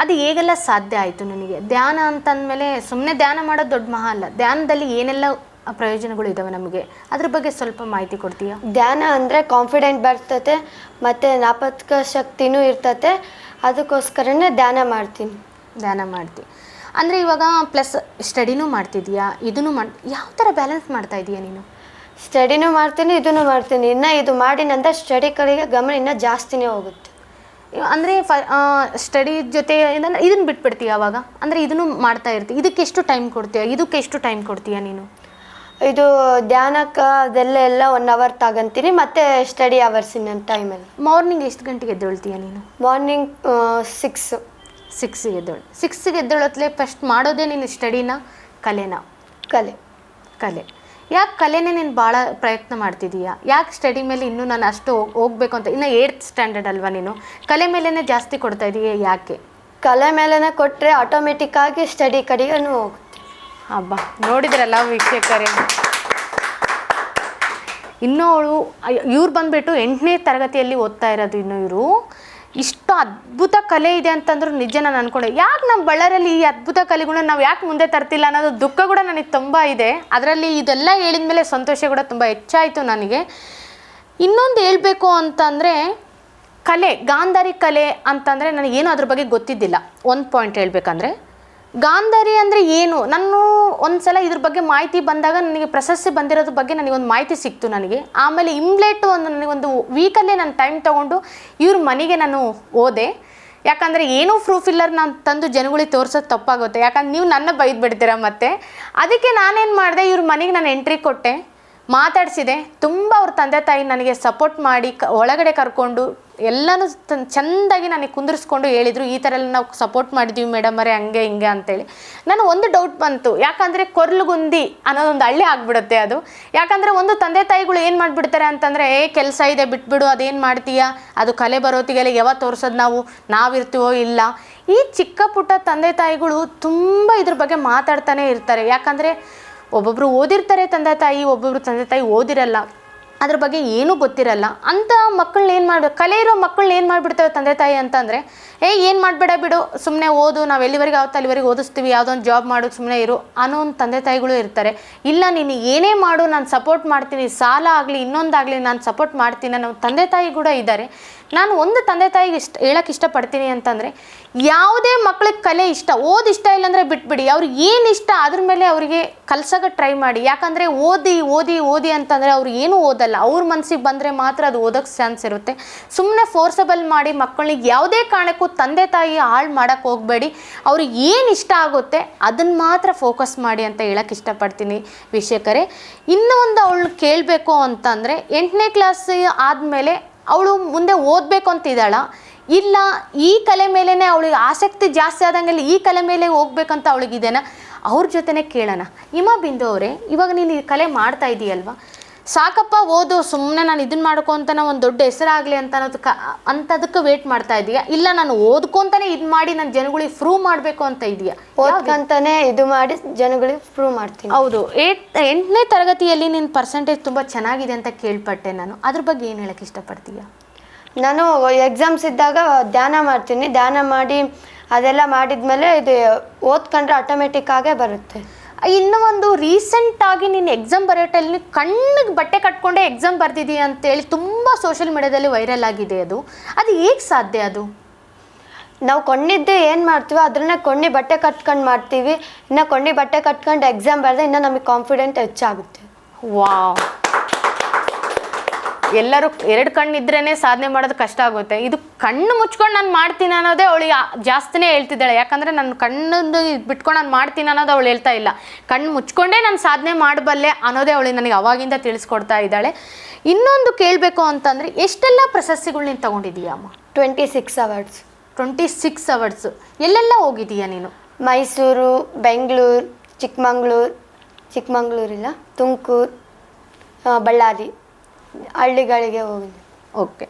ಅದು ಹೇಗೆಲ್ಲ ಸಾಧ್ಯ ಆಯಿತು ನನಗೆ? ಧ್ಯಾನ ಅಂತಂದಮೇಲೆ ಸುಮ್ಮನೆ ಧ್ಯಾನ ಮಾಡೋದು ದೊಡ್ಡ ಮಹಾ ಅಲ್ಲ. ಧ್ಯಾನದಲ್ಲಿ ಏನೆಲ್ಲ ಪ್ರಯೋಜನಗಳು ಇದ್ದಾವೆ ನಮಗೆ, ಅದ್ರ ಬಗ್ಗೆ ಸ್ವಲ್ಪ ಮಾಹಿತಿ ಕೊಡ್ತೀಯಾ? ಧ್ಯಾನ ಅಂದರೆ ಕಾನ್ಫಿಡೆಂಟ್ ಬರ್ತತೆ ಮತ್ತು ಜ್ಞಾಪಕ ಶಕ್ತಿನೂ ಇರ್ತತೆ. ಅದಕ್ಕೋಸ್ಕರನೇ ಧ್ಯಾನ ಮಾಡ್ತೀನಿ. ಅಂದರೆ ಇವಾಗ ಪ್ಲಸ್ ಸ್ಟಡಿನೂ ಮಾಡ್ತಿದ್ದೀಯಾ, ಇದನ್ನು ಯಾವ ಥರ ಬ್ಯಾಲೆನ್ಸ್ ಮಾಡ್ತಾ ಇದೀಯಾ ನೀನು? ಸ್ಟಡಿನೂ ಮಾಡ್ತೀನಿ, ಇದನ್ನು ಮಾಡ್ತೀನಿ. ಇನ್ನು ಇದು ಮಾಡಿ ನಂತರ ಸ್ಟಡಿ ಕಡೆಗೆ ಗಮನ ಇನ್ನೂ ಜಾಸ್ತಿನೇ ಹೋಗುತ್ತೆ. ಅಂದರೆ ಸ್ಟಡಿ ಜೊತೆ ಇದನ್ನು ಬಿಟ್ಬಿಡ್ತೀಯ ಅವಾಗ? ಅಂದರೆ ಇದನ್ನು ಮಾಡ್ತಾ ಇರ್ತೀವಿ. ಇದಕ್ಕೆ ಎಷ್ಟು ಟೈಮ್ ಕೊಡ್ತೀಯ ನೀನು? ಇದು ಧ್ಯಾನಕ್ಕೆ ಅದೆಲ್ಲ 1 ಅವರ್ ತಗೊಂತೀನಿ, ಮತ್ತು ಸ್ಟಡಿ ಅವರ್ಸ್ ಇನ್ನೊಂದು ಟೈಮಲ್ಲಿ. ಮಾರ್ನಿಂಗ್ ಎಷ್ಟು ಗಂಟೆಗೆ ಎದ್ದೇಳ್ತೀಯ ನೀನು? ಮಾರ್ನಿಂಗ್ 6ಗೆ ಎದ್ದೇಳು. 6ಗೆ ಎದ್ದೇಳತ್ಲೆ ಫಸ್ಟ್ ಮಾಡೋದೇ ನೀನು ಸ್ಟಡಿನ ಕಲೆ. ಯಾಕೆ ಕಲೆನೇ ನೀನು ಭಾಳ ಪ್ರಯತ್ನ ಮಾಡ್ತಿದ್ದೀಯಾ? ಯಾಕೆ ಸ್ಟಡಿ ಮೇಲೆ ಇನ್ನೂ ನಾನು ಅಷ್ಟು ಹೋಗ್ಬೇಕು ಅಂತ? ಇನ್ನು 8th ಸ್ಟ್ಯಾಂಡರ್ಡ್ ಅಲ್ವಾ ನೀನು? ಕಲೆ ಮೇಲೇ ಜಾಸ್ತಿ ಕೊಡ್ತಾ ಇದೀಯ ಯಾಕೆ? ಕಲೆ ಮೇಲೇ ಕೊಟ್ಟರೆ ಆಟೋಮೆಟಿಕ್ಕಾಗಿ ಸ್ಟಡಿ ಕಡೆಗೂ ಹೋಗುತ್ತೆ. ಹಬ್ಬ, ನೋಡಿದ್ರಲ್ಲ ವೀಕ್ಷಕರೇ, ಇನ್ನೂ ಅವಳು ಇವ್ರು ಬಂದುಬಿಟ್ಟು 8ನೇ ತರಗತಿಯಲ್ಲಿ ಓದ್ತಾ ಇರೋದು. ಇನ್ನು ಇವರು ಇಷ್ಟು ಅದ್ಭುತ ಕಲೆ ಇದೆ ಅಂತಂದ್ರು ನಿಜ ನಾನು ಅಂದ್ಕೊಂಡೆ. ಯಾಕೆ ನಮ್ಮ ಬಳ್ಳಾರಿಯಲ್ಲಿ ಈ ಅದ್ಭುತ ಕಲೆಗಳನ್ನ ನಾವು ಯಾಕೆ ಮುಂದೆ ತರ್ತಿಲ್ಲ ಅನ್ನೋದು ದುಃಖ ಕೂಡ ನನಗೆ ತುಂಬ ಇದೆ. ಅದರಲ್ಲಿ ಇದೆಲ್ಲ ಹೇಳಿದ ಮೇಲೆ ಸಂತೋಷ ಕೂಡ ತುಂಬ ಹೆಚ್ಚಾಯಿತು ನನಗೆ. ಇನ್ನೊಂದು ಹೇಳಬೇಕು ಅಂತಂದರೆ ಗಾಂಧಾರಿ ಕಲೆ ಅಂತಂದರೆ ನನಗೇನು ಅದ್ರ ಬಗ್ಗೆ ಗೊತ್ತಿದ್ದಿಲ್ಲ. ಒಂದು ಪಾಯಿಂಟ್ ಹೇಳ್ಬೇಕಂದ್ರೆ, ಗಾಂಧಾರಿ ಅಂದರೆ ಏನು? ನಾನು ಒಂದು ಸಲ ಇದ್ರ ಬಗ್ಗೆ ಮಾಹಿತಿ ಬಂದಾಗ ನನಗೆ ಪ್ರಶಸ್ತಿ ಬಂದಿರೋದ್ರ ಬಗ್ಗೆ ನನಗೊಂದು ಮಾಹಿತಿ ಸಿಕ್ತು ನನಗೆ. ಆಮೇಲೆ ಇಮ್ಲೇಟು ನನಗೊಂದು ವೀಕಲ್ಲೇ ನಾನು ಟೈಮ್ ತೊಗೊಂಡು ಇವ್ರ ಮನೆಗೆ ನಾನು ಹೋದೆ. ಯಾಕಂದರೆ ಏನೂ ಪ್ರೂಫ್ ಇಲ್ಲರ್ ನಾನು ತಂದು ಜನಗಳಿಗೆ ತೋರಿಸೋದು ತಪ್ಪಾಗುತ್ತೆ. ಯಾಕಂದ್ರೆ ನೀವು ನನ್ನ ಬೈದು ಬಿಡ್ತೀರ ಮತ್ತೆ. ಅದಕ್ಕೆ ನಾನೇನು ಮಾಡಿದೆ, ಇವ್ರ ಮನೆಗೆ ನಾನು ಎಂಟ್ರಿ ಕೊಟ್ಟೆ, ಮಾತಾಡಿಸಿದೆ. ತುಂಬ ಅವ್ರ ತಂದೆ ತಾಯಿ ನನಗೆ ಸಪೋರ್ಟ್ ಮಾಡಿ ಒಳಗಡೆ ಕರ್ಕೊಂಡು ಎಲ್ಲನೂ ಚೆಂದಾಗಿ ನನಗೆ ಕುಂದಿರಿಸ್ಕೊಂಡು ಹೇಳಿದರು, ಈ ಥರ ಎಲ್ಲ ನಾವು ಸಪೋರ್ಟ್ ಮಾಡಿದ್ದೀವಿ ಮೇಡಮ್ ಅವರೇ, ಹಂಗೆ ಹಿಂಗೆ ಅಂತೇಳಿ. ನಾನು ಒಂದು ಡೌಟ್ ಬಂತು, ಯಾಕಂದರೆ ಕೊರ್ಲುಗುಂದಿ ಅನ್ನೋದೊಂದು ಹಳ್ಳಿ ಆಗಿಬಿಡುತ್ತೆ ಅದು. ಯಾಕಂದರೆ ಒಂದು ತಂದೆ ತಾಯಿಗಳು ಏನು ಮಾಡಿಬಿಡ್ತಾರೆ ಅಂತಂದರೆ, ಕೆಲಸ ಇದೆ ಬಿಟ್ಬಿಡು, ಅದೇನು ಮಾಡ್ತೀಯಾ, ಅದು ಕಲೆ ಬರೋತಿಗೆಲ್ಲ ಯಾವಾಗ ತೋರಿಸೋದು, ನಾವಿರ್ತೀವೋ ಇಲ್ಲ. ಈ ಚಿಕ್ಕ ಪುಟ್ಟ ತಂದೆ ತಾಯಿಗಳು ತುಂಬ ಇದ್ರ ಬಗ್ಗೆ ಮಾತಾಡ್ತಾನೆ ಇರ್ತಾರೆ. ಯಾಕಂದರೆ ಒಬ್ಬೊಬ್ಬರು ಓದಿರ್ತಾರೆ ತಂದೆ ತಾಯಿ, ಒಬ್ಬೊಬ್ಬರು ತಂದೆ ತಾಯಿ ಓದಿರಲ್ಲ. ಅದ್ರ ಬಗ್ಗೆ ಏನೂ ಗೊತ್ತಿರಲ್ಲ ಅಂಥ ಮಕ್ಕಳನ್ನ ಏನು ಮಾಡ್ಬೇಕು, ಕಲೆ ಇರೋ ಮಕ್ಕಳನ್ನ ಏನು ಮಾಡಿಬಿಡ್ತೇವೆ ತಂದೆ ತಾಯಿ ಅಂತಂದರೆ, ಏನು ಮಾಡಬೇಡ ಬಿಡು, ಸುಮ್ಮನೆ ಓದು, ನಾವು ಎಲ್ಲಿವರೆಗೆ ಆಗುತ್ತೆ ಅಲ್ಲಿವರೆಗೆ ಓದಿಸ್ತೀವಿ, ಯಾವುದೊಂದು ಜಾಬ್ ಮಾಡು, ಸುಮ್ಮನೆ ಇರು ಅನ್ನೋ ಒಂದು ತಂದೆ ತಾಯಿಗಳು ಇರ್ತಾರೆ. ಇಲ್ಲ ನೀನು ಏನೇ ಮಾಡು ನಾನು ಸಪೋರ್ಟ್ ಮಾಡ್ತೀನಿ, ಸಾಲ ಆಗಲಿ ಇನ್ನೊಂದಾಗಲಿ ನಾನು ಸಪೋರ್ಟ್ ಮಾಡ್ತೀನಿ ಅನ್ನೋ ತಂದೆ ತಾಯಿ ಕೂಡ ಇದ್ದಾರೆ. ನಾನು ಒಂದು ತಂದೆ ತಾಯಿಗೆ ಹೇಳಕ್ಕೆ ಇಷ್ಟಪಡ್ತೀನಿ ಅಂತಂದರೆ, ಯಾವುದೇ ಮಕ್ಳಿಗೆ ಕಲೆ ಇಷ್ಟ, ಇಷ್ಟ ಇಲ್ಲಾಂದರೆ ಬಿಟ್ಬಿಡಿ, ಅವ್ರಿಗೆ ಏನು ಇಷ್ಟ ಅದ್ರ ಮೇಲೆ ಅವರಿಗೆ ಕಲ್ಸೋಕೆ ಟ್ರೈ ಮಾಡಿ. ಯಾಕಂದರೆ ಓದಿ ಓದಿ ಓದಿ ಅಂತಂದರೆ ಅವ್ರು ಏನೂ ಓದಲ್ಲ, ಅವ್ರ ಮನಸ್ಸಿಗೆ ಬಂದರೆ ಮಾತ್ರ ಅದು ಓದೋಕ್ಕೆ ಚಾನ್ಸ್ ಇರುತ್ತೆ. ಸುಮ್ಮನೆ ಫೋರ್ಸಬಲ್ ಮಾಡಿ ಮಕ್ಕಳಿಗೆ ಯಾವುದೇ ಕಾರಣಕ್ಕೂ ತಂದೆ ತಾಯಿ ಹಾಳು ಮಾಡೋಕ್ಕೆ ಹೋಗಬೇಡಿ. ಅವ್ರಿಗೆ ಏನು ಇಷ್ಟ ಆಗುತ್ತೆ ಅದನ್ನು ಮಾತ್ರ ಫೋಕಸ್ ಮಾಡಿ ಅಂತ ಹೇಳಕ್ಕೆ ಇಷ್ಟಪಡ್ತೀನಿ ವೀಕ್ಷಕರೇ. ಇನ್ನೂ ಒಂದು ಅವಳು ಕೇಳಬೇಕು ಅಂತಂದರೆ, 8ನೇ ಕ್ಲಾಸ್ ಆದಮೇಲೆ ಅವಳು ಮುಂದೆ ಓದಬೇಕು ಅಂತಿದ್ದಾಳ, ಇಲ್ಲ ಈ ಕಲೆ ಮೇಲೇ ಅವಳಿಗೆ ಆಸಕ್ತಿ ಜಾಸ್ತಿ ಆದಂಗೆಲ್ಲ ಈ ಕಲೆ ಮೇಲೆ ಹೋಗ್ಬೇಕಂತ ಅವಳಿಗಿದೇನಾ, ಅವ್ರ ಜೊತೆನೇ ಕೇಳೋಣ. ಹಿಮಾ ಬಿಂದು ಅವರೇ, ಇವಾಗ ನೀನು ಈ ಕಲೆ ಮಾಡ್ತಾ ಇದೆಯಲ್ವಾ, ಸಾಕಪ್ಪ ಓದು, ಸುಮ್ಮನೆ ನಾನು ಇದನ್ನು ಮಾಡ್ಕೊತಾನೆ ಒಂದು ದೊಡ್ಡ ಹೆಸರಾಗಲಿ ಅಂತ ಅಂಥದಕ್ಕೆ ವೇಟ್ ಮಾಡ್ತಾ ಇದೆಯಾ, ಇಲ್ಲ ನಾನು ಓದ್ಕೊತಾನೆ ಇದು ಮಾಡಿ ನನ್ನ ಜನಗಳಿಗೆ ಪ್ರೂವ್ ಮಾಡಬೇಕು ಅಂತ ಇದೆಯಾ? ಓದ್ಕೊಂತಾನೆ ಇದು ಮಾಡಿ ಜನಗಳಿಗೆ ಪ್ರೂವ್ ಮಾಡ್ತೀನಿ. ಹೌದು, 8ನೇ ತರಗತಿಯಲ್ಲಿ ನಿನ್ನ ಪರ್ಸೆಂಟೇಜ್ ತುಂಬ ಚೆನ್ನಾಗಿದೆ ಅಂತ ಕೇಳ್ಪಟ್ಟೆ ನಾನು, ಅದ್ರ ಬಗ್ಗೆ ಏನು ಹೇಳಕ್ಕೆ ಇಷ್ಟಪಡ್ತೀಯಾ? ನಾನು ಎಕ್ಸಾಮ್ಸ್ ಇದ್ದಾಗ ಧ್ಯಾನ ಮಾಡ್ತೀನಿ, ಧ್ಯಾನ ಮಾಡಿ ಅದೆಲ್ಲ ಮಾಡಿದ್ಮೇಲೆ ಇದು ಓದ್ಕೊಂಡ್ರೆ ಆಟೋಮೆಟಿಕ್ ಆಗೇ ಬರುತ್ತೆ. ಇನ್ನೂ ಒಂದು ರೀಸೆಂಟಾಗಿ ನೀನು ಎಕ್ಸಾಮ್ ಬರೆಯೋ ಟೈಮಲ್ಲಿ ಕಣ್ಣಿಗೆ ಬಟ್ಟೆ ಕಟ್ಕೊಂಡೆ ಎಕ್ಸಾಮ್ ಬರ್ದಿದ್ದೀಯ ಅಂತೇಳಿ ತುಂಬ ಸೋಷಿಯಲ್ ಮೀಡ್ಯಾದಲ್ಲಿ ವೈರಲ್ ಆಗಿದೆ. ಅದು ಹೇಗೆ ಸಾಧ್ಯ? ಅದು ನಾವು ಕೊಂಡಿದ್ದು ಏನು ಮಾಡ್ತೀವೋ ಅದನ್ನೇ ಕೊಂಡಿ ಬಟ್ಟೆ ಕಟ್ಕೊಂಡು ಮಾಡ್ತೀವಿ. ಇನ್ನು ಕೊಂಡಿ ಬಟ್ಟೆ ಕಟ್ಕೊಂಡು ಎಕ್ಸಾಮ್ ಬರೆದ್ರೆ ಇನ್ನೂ ನಮಗೆ ಕಾನ್ಫಿಡೆಂಟ್ ಹೆಚ್ಚಾಗುತ್ತೆ. ವಾವ್, ಎಲ್ಲರೂ 2 ಕಣ್ಣಿದ್ರೇ ಸಾಧನೆ ಮಾಡೋದು ಕಷ್ಟ ಆಗುತ್ತೆ. ಇದು ಕಣ್ಣು ಮುಚ್ಕೊಂಡು ನಾನು ಮಾಡ್ತೀನಿ ಅನ್ನೋದೇ ಅವಳಿಗೆ ಜಾಸ್ತಿನೇ ಹೇಳ್ತಿದ್ದಾಳೆ. ಯಾಕಂದರೆ ನನ್ನ ಕಣ್ಣನ್ನು ಬಿಟ್ಕೊಂಡು ನಾನು ಮಾಡ್ತೀನಿ ಅನ್ನೋದು ಅವಳು ಹೇಳ್ತಾ ಇಲ್ಲ, ಕಣ್ಣು ಮುಚ್ಕೊಂಡೇ ನಾನು ಸಾಧನೆ ಮಾಡಬಲ್ಲೆ ಅನ್ನೋದೇ ಅವಳಿಗೆ ನನಗೆ ಅವಾಗಿಂದ ತಿಳಿಸ್ಕೊಡ್ತಾ ಇದ್ದಾಳೆ. ಇನ್ನೊಂದು ಕೇಳಬೇಕು ಅಂತಂದರೆ, ಎಷ್ಟೆಲ್ಲ ಪ್ರಶಸ್ತಿಗಳು ನೀನು ತೊಗೊಂಡಿದ್ದೀಯಾ ಅಮ್ಮ? 26 ಅವಾರ್ಡ್ಸ್. 26 ಅವಾರ್ಡ್ಸು. ಎಲ್ಲೆಲ್ಲ ಹೋಗಿದ್ದೀಯಾ ನೀನು? ಮೈಸೂರು, ಬೆಂಗಳೂರು, ಚಿಕ್ಕಮಂಗ್ಳೂರಿಲ್ಲ, ತುಮಕೂರು, ಬಳ್ಳಾರಿ ಹಳ್ಳಿಗಳಿಗೆ ಹೋಗಿದೆ. ಓಕೆ,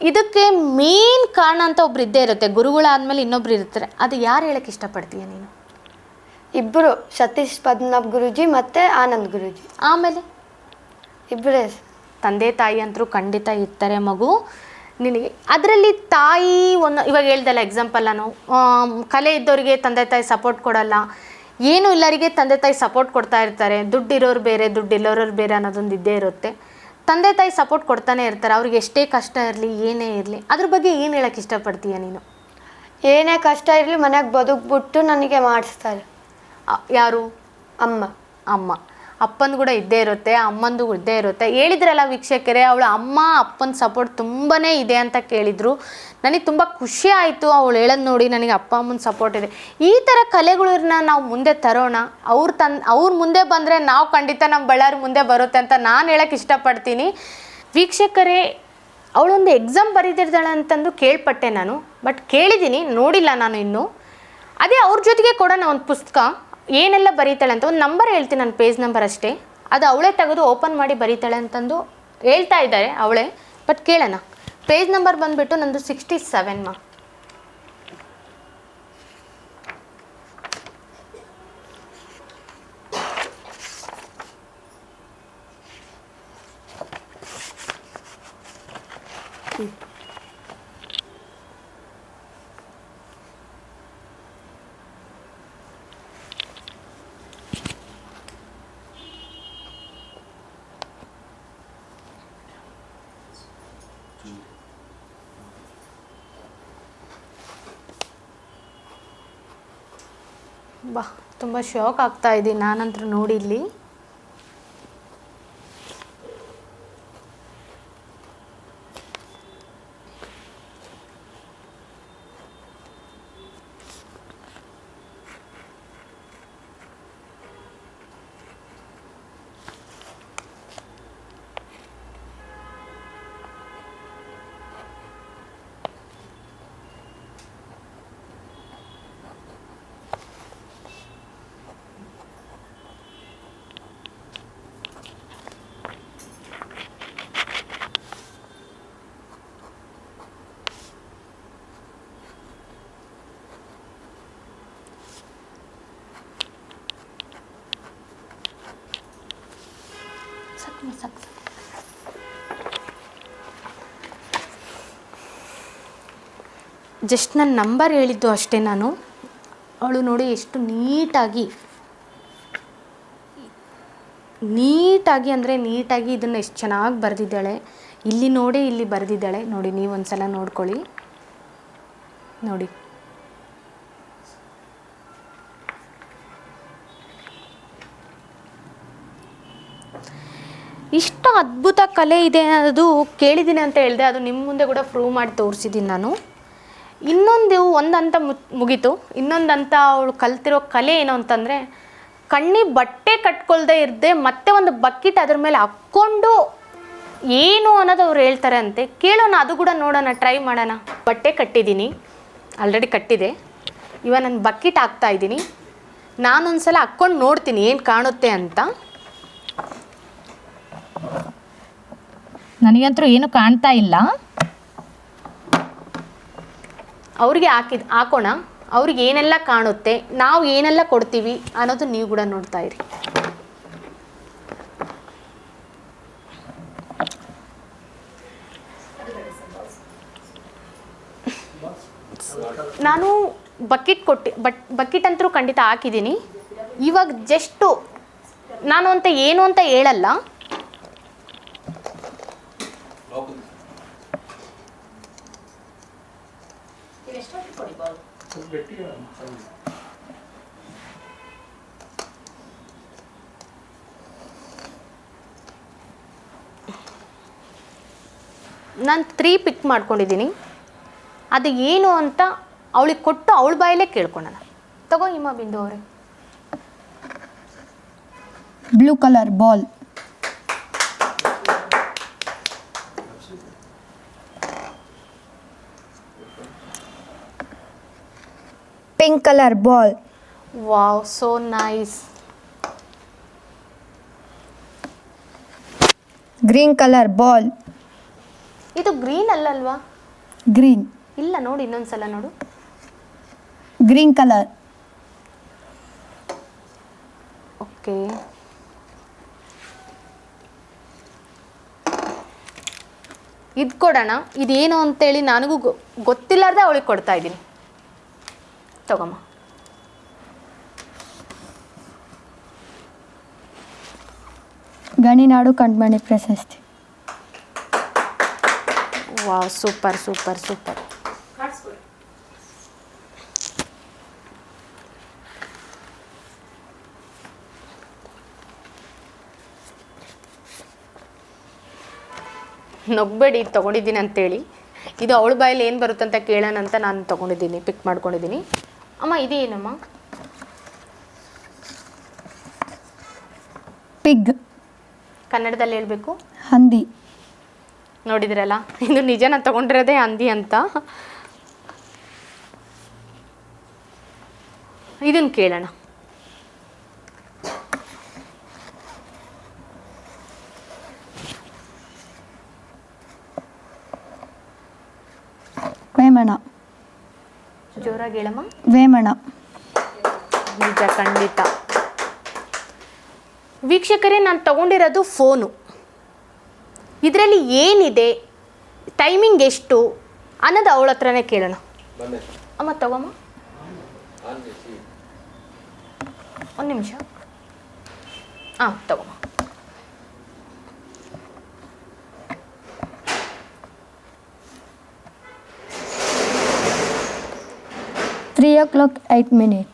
ಇದಕ್ಕೆ ಮೇನ್ ಕಾರಣ ಅಂತ ಒಬ್ರು ಇದ್ದೇ ಇರುತ್ತೆ, ಗುರುಗಳಾದ್ಮೇಲೆ ಇನ್ನೊಬ್ರು ಇರ್ತಾರೆ. ಅದು ಯಾರು ಹೇಳಕ್ಕೆ ಇಷ್ಟಪಡ್ತೀಯ ನೀನು? ಇಬ್ಬರು, ಸತೀಶ್ ಪದ್ಮನಾಭ್ ಗುರೂಜಿ ಮತ್ತು ಆನಂದ್ ಗುರೂಜಿ. ಆಮೇಲೆ ಇಬ್ಬರೇ. ತಂದೆ ತಾಯಿ ಅಂತರೂ ಖಂಡಿತ ಇರ್ತಾರೆ ಮಗು ನಿನಗೆ. ಅದರಲ್ಲಿ ತಾಯಿ ಇವಾಗ ಹೇಳ್ದಲ್ಲ ಎಕ್ಸಾಂಪಲ್, ನಾನು ಕಲೆ ಇದ್ದವರಿಗೆ ತಂದೆ ತಾಯಿ ಸಪೋರ್ಟ್ ಕೊಡಲ್ಲ, ಏನು ಇಲ್ಲರಿಗೆ ತಂದೆ ತಾಯಿ ಸಪೋರ್ಟ್ ಕೊಡ್ತಾ ಇರ್ತಾರೆ. ದುಡ್ಡಿರೋರು ಬೇರೆ, ದುಡ್ಡಿಲ್ಲೋರು ಬೇರೆ ಅನ್ನೋದೊಂದು ಇದ್ದೇ ಇರುತ್ತೆ. ತಂದೆ ತಾಯಿ ಸಪೋರ್ಟ್ ಕೊಡ್ತಾನೆ ಇರ್ತಾರೆ, ಅವ್ರಿಗೆ ಎಷ್ಟೇ ಕಷ್ಟ ಇರಲಿ ಏನೇ ಇರಲಿ. ಅದ್ರ ಬಗ್ಗೆ ಏನು ಹೇಳಕ್ಕೆ ಇಷ್ಟಪಡ್ತೀಯ ನೀನು? ಏನೇ ಕಷ್ಟ ಇರಲಿ ಮನೆಗೆ ಬದುಕ್ಬಿಟ್ಟು ನನಗೆ ಮಾಡಿಸ್ತಾರೆ. ಯಾರು? ಅಮ್ಮ. ಅಪ್ಪಂದು ಕೂಡ ಇದ್ದೇ ಇರುತ್ತೆ, ಅಮ್ಮಂದು ಇದ್ದೇ ಇರುತ್ತೆ. ಹೇಳಿದ್ರಲ್ಲ ವೀಕ್ಷಕರೇ, ಅವಳು ಅಮ್ಮ ಅಪ್ಪನ ಸಪೋರ್ಟ್ ತುಂಬಾ ಇದೆ ಅಂತ ಕೇಳಿದರು. ನನಗೆ ತುಂಬ ಖುಷಿ ಆಯಿತು ಅವಳು ಹೇಳೋದು ನೋಡಿ, ನನಗೆ ಅಪ್ಪ ಅಮ್ಮನ ಸಪೋರ್ಟ್ ಇದೆ. ಈ ಥರ ಕಲೆಗಳನ್ನ ನಾವು ಮುಂದೆ ತರೋಣ. ಅವ್ರು ಮುಂದೆ ಬಂದರೆ ನಾವು ಖಂಡಿತ ನಮ್ಮ ಬಳ್ಳಾರಿ ಮುಂದೆ ಬರುತ್ತೆ ಅಂತ ನಾನು ಹೇಳೋಕ್ಕೆ ಇಷ್ಟಪಡ್ತೀನಿ. ವೀಕ್ಷಕರೇ, ಅವಳೊಂದು ಎಕ್ಸಾಮ್ ಬರೀತಿರ್ತಾಳೆ ಅಂತಂದು ಕೇಳ್ಪಟ್ಟೆ ನಾನು, ಬಟ್ ಕೇಳಿದ್ದೀನಿ, ನೋಡಿಲ್ಲ ನಾನು ಇನ್ನೂ. ಅದೇ ಅವ್ರ ಜೊತೆಗೆ ಕೊಡೋಣ ಒಂದು ಪುಸ್ತಕ, ಏನೆಲ್ಲ ಬರೀತಾಳೆ ಅಂತ ಒಂದು ನಂಬರ್ ಹೇಳ್ತೀನಿ, ನನ್ನ ಪೇಜ್ ನಂಬರ್ ಅಷ್ಟೇ, ಅದು ಅವಳೇ ತೆಗೆದು ಓಪನ್ ಮಾಡಿ ಬರೀತಾಳೆ ಅಂತಂದು ಹೇಳ್ತಾ ಇದ್ದಾರೆ ಅವಳೇ. ಬಟ್ ಕೇಳೋಣ. ಪೇಜ್ ನಂಬರ್ ಬಂದುಬಿಟ್ಟು ನಂದು 67 ಮಾ. ಬಾ, ತುಂಬ ಶಾಕ್ ಆಗ್ತಾ ಇದ್ದೀನಿ ನಾನಂತರೂ ನೋಡಿ ಇಲ್ಲಿ. ಜಸ್ಟ್ ನನ್ನ ನಂಬರ್ ಹೇಳಿದ್ದು ಅಷ್ಟೇ ನಾನು. ಅವಳು ನೋಡಿ ಎಷ್ಟು ನೀಟಾಗಿ ಅಂದರೆ ನೀಟಾಗಿ ಇದನ್ನು ಎಷ್ಟು ಚೆನ್ನಾಗಿ ಬರೆದಿದ್ದಾಳೆ. ಇಲ್ಲಿ ನೋಡಿ, ಇಲ್ಲಿ ಬರೆದಿದ್ದಾಳೆ ನೋಡಿ. ನೀವು ಒಂದು ಸಲ ನೋಡ್ಕೊಳ್ಳಿ ನೋಡಿ. ಇಷ್ಟು ಅದ್ಭುತ ಕಲೆ ಇದೆ ಅನ್ನೋದು ಕೇಳಿದ್ದೀನಿ ಅಂತ ಹೇಳಿದೆ. ಅದು ನಿಮ್ಮ ಮುಂದೆ ಕೂಡ ಪ್ರೂವ್ ಮಾಡಿ ತೋರಿಸಿದ್ದೀನಿ ನಾನು. ಒಂದು ಹಂತ ಮುಗೀತು. ಇನ್ನೊಂದು ಹಂತ ಅವಳು ಕಲ್ತಿರೋ ಕಲೆ ಏನು ಅಂತಂದರೆ, ಕಣ್ಣಿಗೆ ಬಟ್ಟೆ ಕಟ್ಕೊಳ್ದೇ ಇರದೆ ಮತ್ತೆ ಒಂದು ಬಕೆಟ್ ಅದ್ರ ಮೇಲೆ ಹಾಕ್ಕೊಂಡು ಏನು ಅನ್ನೋದು ಅವ್ರು ಹೇಳ್ತಾರೆ ಅಂತೆ. ಕೇಳೋಣ, ಅದು ಕೂಡ ನೋಡೋಣ, ಟ್ರೈ ಮಾಡೋಣ. ಬಟ್ಟೆ ಕಟ್ಟಿದ್ದೀನಿ, ಆಲ್ರೆಡಿ ಕಟ್ಟಿದೆ. ಇವಾಗ ನಾನು ಬಕೆಟ್ ಹಾಕ್ತಾಯಿದ್ದೀನಿ. ನಾನೊಂದು ಸಲ ಹಾಕ್ಕೊಂಡು ನೋಡ್ತೀನಿ ಏನು ಕಾಣುತ್ತೆ ಅಂತ. ನನಗಂತೂ ಏನು ಕಾಣ್ತಾ ಇಲ್ಲ. ಅವ್ರಿಗೆ ಹಾಕೋಣ, ಅವ್ರಿಗೆ ಏನೆಲ್ಲ ಕಾಣುತ್ತೆ, ನಾವು ಏನೆಲ್ಲ ಕೊಡ್ತೀವಿ ಅನ್ನೋದು ನೀವು ಕೂಡ ನೋಡ್ತಾ ಇರಿ. ನಾನು ಬಕೆಟ್ ಅಂತೂ ಖಂಡಿತ ಹಾಕಿದ್ದೀನಿ. ಇವಾಗ ಜಸ್ಟು ನಾನು ಏನು ಅಂತ ಹೇಳಲ್ಲ. ನಾನು 3 ಪಿಕ್ ಮಾಡ್ಕೊಂಡಿದ್ದೀನಿ. ಅದು ಏನು ಅಂತ ಅವಳಿಗೆ ಕೊಟ್ಟು ಅವಳ ಬಾಯಲ್ಲೇ ಕೇಳ್ಕೊಳ್ಳೋಣ. ತಗೋ ಹಿಮ ಬಿಂದು ಅವರೇ. Blue colour ball. Pink colour ball. Wow, so nice. Green colour ball. ಇದು ಗ್ರೀನ್ ಅಲ್ಲಲ್ವಾ? ಗ್ರೀನ್ ಇಲ್ಲ, ನೋಡಿ ಇನ್ನೊಂದ್ಸಲ ನೋಡು. Green colour. ಓಕೆ, ಇದು ಕೊಡೋಣ. ಇದೇನು ಅಂತೇಳಿ ನನಗೂ ಗೊತ್ತಿಲ್ಲಾರ್ದೆ ಅವಳಿಗೆ ಕೊಡ್ತಾ ಇದ್ದೀನಿ. ತಗೊಮ್ಮ. ಗಣಿನಾಡು ಕಂಠಮಣಿ ಪ್ರಶಸ್ತಿ. Wow, super super super. ನೊಗ್ಬೇಡಿ, ತೊಗೊಂಡಿದ್ದೀನಿ ಅಂತೇಳಿ. ಇದು ಅವಳ ಬಾಯಲ್ಲಿ ಏನು ಬರುತ್ತೆ ಅಂತ ಕೇಳೋಣ ಅಂತ ನಾನು ತೊಗೊಂಡಿದ್ದೀನಿ, ಪಿಕ್ ಮಾಡ್ಕೊಂಡಿದ್ದೀನಿ. ಅಮ್ಮ ಇದೇನಮ್ಮ? ಪಿಗ್. ಕನ್ನಡದಲ್ಲಿ ಹೇಳಬೇಕು. ಹಂದಿ. ನೋಡಿದ್ರಲ್ಲ, ಇದು ನಿಜ, ನಾನು ತೊಗೊಂಡಿರೋದೇ ಹಂದಿ ಅಂತ. ಇದನ್ನು ಕೇಳೋಣ. ವೇಮನ. ಜೋರಾಗಿ ಹೇಳಮ್ಮ. ವೇಮನ. ನಿಜ, ಖಂಡಿತ. ವೀಕ್ಷಕರೇ, ನಾನು ತಗೊಂಡಿರೋದು ಫೋನು. ಇದರಲ್ಲಿ ಏನಿದೆ, ಟೈಮಿಂಗ್ ಎಷ್ಟು ಅನ್ನೋದು ಅವಳ ಹತ್ರನೇ ಕೇಳೋಣ. ಅಮ್ಮ ತಗೊಮ್ಮ, ಒಂದು ನಿಮಿಷ. ಹಾಂ, ತಗೊಮ್ಮ. Three o'clock 8 minutes.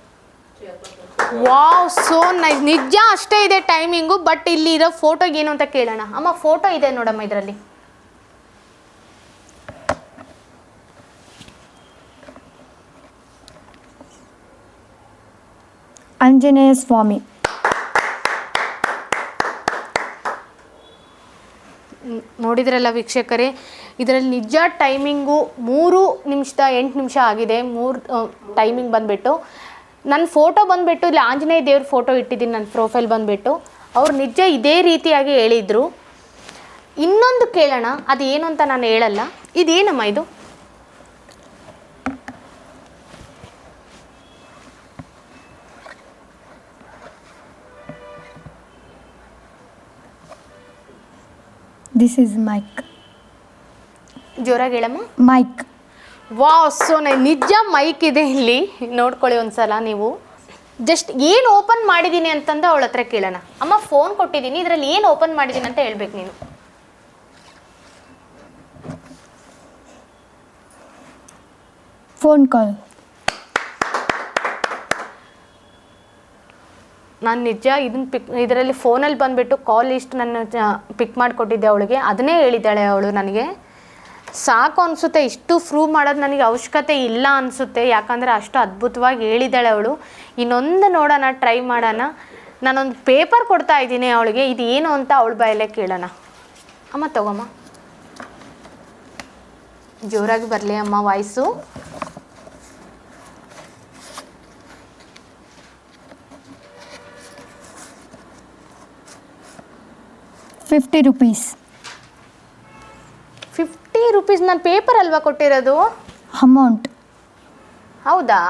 Wow, so nice. ನಿಜ ಅಷ್ಟೇ ಇದೆ ಟೈಮಿಂಗು. ಬಟ್ ಇಲ್ಲಿ ಇರೋ ಫೋಟೋಗೆ ಏನು ಅಂತ ಕೇಳೋಣ. ಅಮ್ಮ, ಫೋಟೋ ಇದೆ ನೋಡಮ್ಮ ಇದರಲ್ಲಿ. ಆಂಜನೇಯ ಸ್ವಾಮಿ. ನೋಡಿದ್ರಲ್ಲ ವೀಕ್ಷಕರೇ, ಇದರಲ್ಲಿ ನಿಜ ಟೈಮಿಂಗು 3 ನಿಮಿಷದ 8 ನಿಮಿಷ ಆಗಿದೆ. 3 ಟೈಮಿಂಗ್ ಬಂದುಬಿಟ್ಟು ನನ್ನ ಫೋಟೋ ಬಂದುಬಿಟ್ಟು ಇಲ್ಲಿ ಆಂಜನೇಯ ದೇವ್ರ ಫೋಟೋ ಇಟ್ಟಿದ್ದೀನಿ ನನ್ನ ಪ್ರೊಫೈಲ್ ಬಂದುಬಿಟ್ಟು. ಅವ್ರು ನಿಜ ಇದೇ ರೀತಿಯಾಗಿ ಹೇಳಿದರು. ಇನ್ನೊಂದು ಕೇಳೋಣ, ಅದು ಏನು ಅಂತ ನಾನು ಹೇಳಲ್ಲ. ಇದೇನಮ್ಮ ಇದು? This is mic. ಜೋರಾಗಿ ಹೇಳಮ್ಮ. ಮೈಕ್. ವಾವ್ ಸೋನೆ ನಿಜ ಮೈಕ್ ಇದೆ ಇಲ್ಲಿ ನೋಡ್ಕೊಳ್ಳಿ ಒಂದ್ಸಲ ನೀವು. ಜಸ್ಟ್ ಏನು ಓಪನ್ ಮಾಡಿದ್ದೀನಿ ಅಂತಂದು ಅವಳ ಹತ್ರ ಕೇಳೋಣ. ಅಮ್ಮ ಫೋನ್ ಕೊಟ್ಟಿದ್ದೀನಿ, ಇದರಲ್ಲಿ ಏನು ಓಪನ್ ಮಾಡಿದ್ದೀನಿ ಅಂತ ಹೇಳ್ಬೇಕು ನೀನು. Phone call. ನಾನು ನಿಜ ಇದರಲ್ಲಿ ಫೋನಲ್ಲಿ ಬಂದುಬಿಟ್ಟು ಕಾಲ್ ಲಿಸ್ಟ್ ನಾನು ಪಿಕ್ ಮಾಡಿಕೊಟ್ಟಿದ್ದೆ ಅವಳಿಗೆ, ಅದನ್ನೇ ಹೇಳಿದ್ದಾಳೆ ಅವಳು ನನಗೆ. ಸಾಕು ಅನಿಸುತ್ತೆ, ಇಷ್ಟು ಪ್ರೂವ್ ಮಾಡೋದು ನನಗೆ ಅವಶ್ಯಕತೆ ಇಲ್ಲ ಅನಿಸುತ್ತೆ, ಯಾಕಂದರೆ ಅಷ್ಟು ಅದ್ಭುತವಾಗಿ ಹೇಳಿದ್ದಾಳೆ ಅವಳು. ಇನ್ನೊಂದು ನೋಡೋಣ, ಟ್ರೈ ಮಾಡೋಣ. ನಾನೊಂದು ಪೇಪರ್ ಕೊಡ್ತಾ ಇದ್ದೀನಿ ಅವಳಿಗೆ, ಇದು ಏನು ಅಂತ ಅವಳ ಬಾಯಲ್ಲೇ ಕೇಳೋಣ. ಅಮ್ಮ ತಗೊಮ್ಮ, ಜೋರಾಗಿ ಬರಲಿ ಅಮ್ಮ ವಾಯ್ಸು. ₹50. 50 ರೂಪೀಸ್? ನಾನು ಪೇಪರ್ ಅಲ್ವಾ ಕೊಟ್ಟಿರೋದು? ಅಮೌಂಟ್. ಹೌದಾ?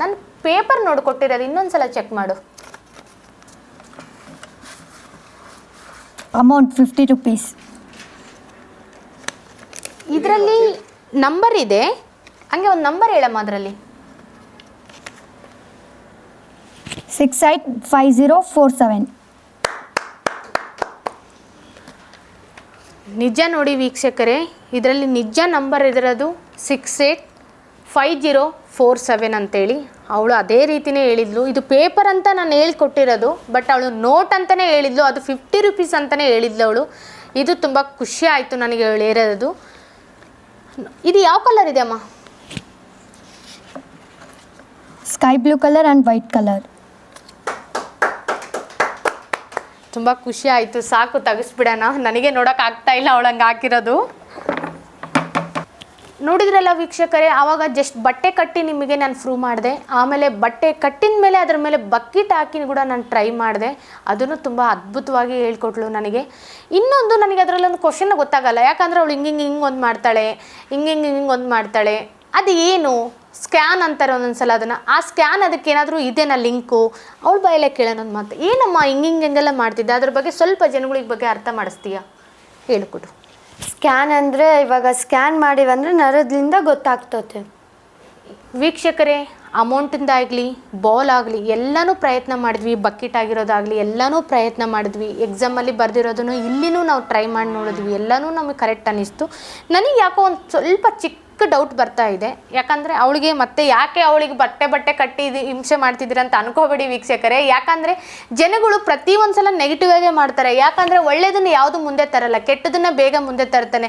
ನಾನು ಪೇಪರ್ ನೋಡಿ ಕೊಟ್ಟಿರೋದು, ಇನ್ನೊಂದ್ಸಲ ಚೆಕ್ ಮಾಡು. ಅಮೌಂಟ್ ₹50. ಇದರಲ್ಲಿ ನಂಬರ್ ಇದೆ, ಹಂಗೆ ಒಂದು ನಂಬರ್ ಹೇಳಮ್ಮ ಅದರಲ್ಲಿ. 685047. ನಿಜ ನೋಡಿ ವೀಕ್ಷಕರೇ, ಇದರಲ್ಲಿ ನಿಜ ನಂಬರ್ ಇದಿರೋದು 685047 ಅಂತೇಳಿ. ಅವಳು ಅದೇ ರೀತಿಯೇ ಹೇಳಿದ್ಲು. ಇದು ಪೇಪರ್ ಅಂತ ನಾನು ಹೇಳ್ಕೊಟ್ಟಿರೋದು, ಬಟ್ ಅವಳು ನೋಟ್ ಅಂತಲೇ ಹೇಳಿದ್ಲು, ಅದು 50 ರೂಪೀಸ್ ಅಂತಲೇ ಹೇಳಿದ್ಲು ಅವಳು. ಇದು ತುಂಬ ಖುಷಿ ಆಯಿತು ನನಗೆ ಹೇಳಿರೋದು. ಇದು ಯಾವ ಕಲರ್ ಇದೆ ಅಮ್ಮ? Sky blue colour and white colour. ತುಂಬ ಖುಷಿ ಆಯಿತು. ಸಾಕು, ತೆಗಿಸ್ಬಿಡೋಣ, ನನಗೆ ನೋಡೋಕ್ಕಾಗ್ತಾ ಇಲ್ಲ ಅವಳಂಗೆ ಹಾಕಿರೋದು. ನೋಡಿದ್ರಲ್ಲ ವೀಕ್ಷಕರೇ, ಆವಾಗ ಜಸ್ಟ್ ಬಟ್ಟೆ ಕಟ್ಟಿ ನಿಮಗೆ ನಾನು ಪ್ರೂವ್ ಮಾಡಿದೆ. ಆಮೇಲೆ ಬಟ್ಟೆ ಕಟ್ಟಿದ ಮೇಲೆ ಅದರ ಮೇಲೆ ಬಕೆಟ್ ಹಾಕಿ ಕೂಡ ನಾನು ಟ್ರೈ ಮಾಡಿದೆ. ಅದನ್ನು ತುಂಬ ಅದ್ಭುತವಾಗಿ ಹೇಳ್ಕೊಟ್ಲು ನನಗೆ. ಇನ್ನೊಂದು, ನನಗೆ ಅದರಲ್ಲೊಂದು ಕ್ವಶನ್ ಗೊತ್ತಾಗಲ್ಲ, ಯಾಕಂದರೆ ಅವಳು ಹಿಂಗೆ ಒಂದು ಮಾಡ್ತಾಳೆ, ಹಿಂಗೆ ಒಂದು ಮಾಡ್ತಾಳೆ. ಅದು ಏನು ಸ್ಕ್ಯಾನ್ ಅಂತಾರೆ ಒಂದೊಂದು ಸಲ ಅದನ್ನು. ಆ ಸ್ಕ್ಯಾನ್ ಅದಕ್ಕೆ ಏನಾದರೂ ಇದೇನಾ ಲಿಂಕು? ಅವಳ ಬಾಯಲ್ಲೇ ಕೇಳೋಣ ಒಂದು ಮಾತು. ಏನಮ್ಮ ಹಿಂಗೆಲ್ಲ ಮಾಡ್ತಿದ್ದೆ, ಅದ್ರ ಬಗ್ಗೆ ಸ್ವಲ್ಪ ಜನಗಳಿಗೆ ಬಗ್ಗೆ ಅರ್ಥ ಮಾಡಿಸ್ತೀಯಾ? ಹೇಳ್ಕೊಡು. ಸ್ಕ್ಯಾನ್ ಅಂದರೆ ಇವಾಗ ಸ್ಕ್ಯಾನ್ ಮಾಡಿವಂದರೆ ನರದಿಂದ ಗೊತ್ತಾಗ್ತದೆ. ವೀಕ್ಷಕರೇ, ಅಮೌಂಟಿಂದಾಗಲಿ ಬಾಲ್ ಆಗಲಿ ಎಲ್ಲನೂ ಪ್ರಯತ್ನ ಮಾಡಿದ್ವಿ, ಬಕೆಟ್ ಆಗಿರೋದಾಗಲಿ ಎಲ್ಲನೂ ಪ್ರಯತ್ನ ಮಾಡಿದ್ವಿ. ಎಕ್ಸಾಮಲ್ಲಿ ಬರೆದಿರೋದನ್ನು ಇಲ್ಲಿನೂ ನಾವು ಟ್ರೈ ಮಾಡಿ ನೋಡಿದ್ವಿ, ಎಲ್ಲನೂ ನಮಗೆ ಕರೆಕ್ಟ್ ಅನ್ನಿಸ್ತು. ನನಗೆ ಯಾಕೋ ಒಂದು ಸ್ವಲ್ಪ ಚಿಕ್ಕ ಡೌಟ್ ಬರ್ತಾ ಇದೆ. ಯಾಕಂದರೆ ಅವಳಿಗೆ ಮತ್ತೆ ಯಾಕೆ ಅವಳಿಗೆ ಬಟ್ಟೆ ಕಟ್ಟಿ ಹಿಂಸೆ ಮಾಡ್ತಿದ್ದೀರ ಅಂತ ಅನ್ಕೋಬೇಡಿ ವೀಕ್ಷಕರೇ. ಯಾಕಂದರೆ ಜನಗಳು ಪ್ರತಿಯೊಂದು ಸಲ ನೆಗೆಟಿವಾಗೇ ಮಾಡ್ತಾರೆ. ಯಾಕಂದರೆ ಒಳ್ಳೆಯದನ್ನು ಯಾವುದು ಮುಂದೆ ತರಲ್ಲ, ಕೆಟ್ಟದನ್ನು ಬೇಗ ಮುಂದೆ ತರ್ತಾನೆ.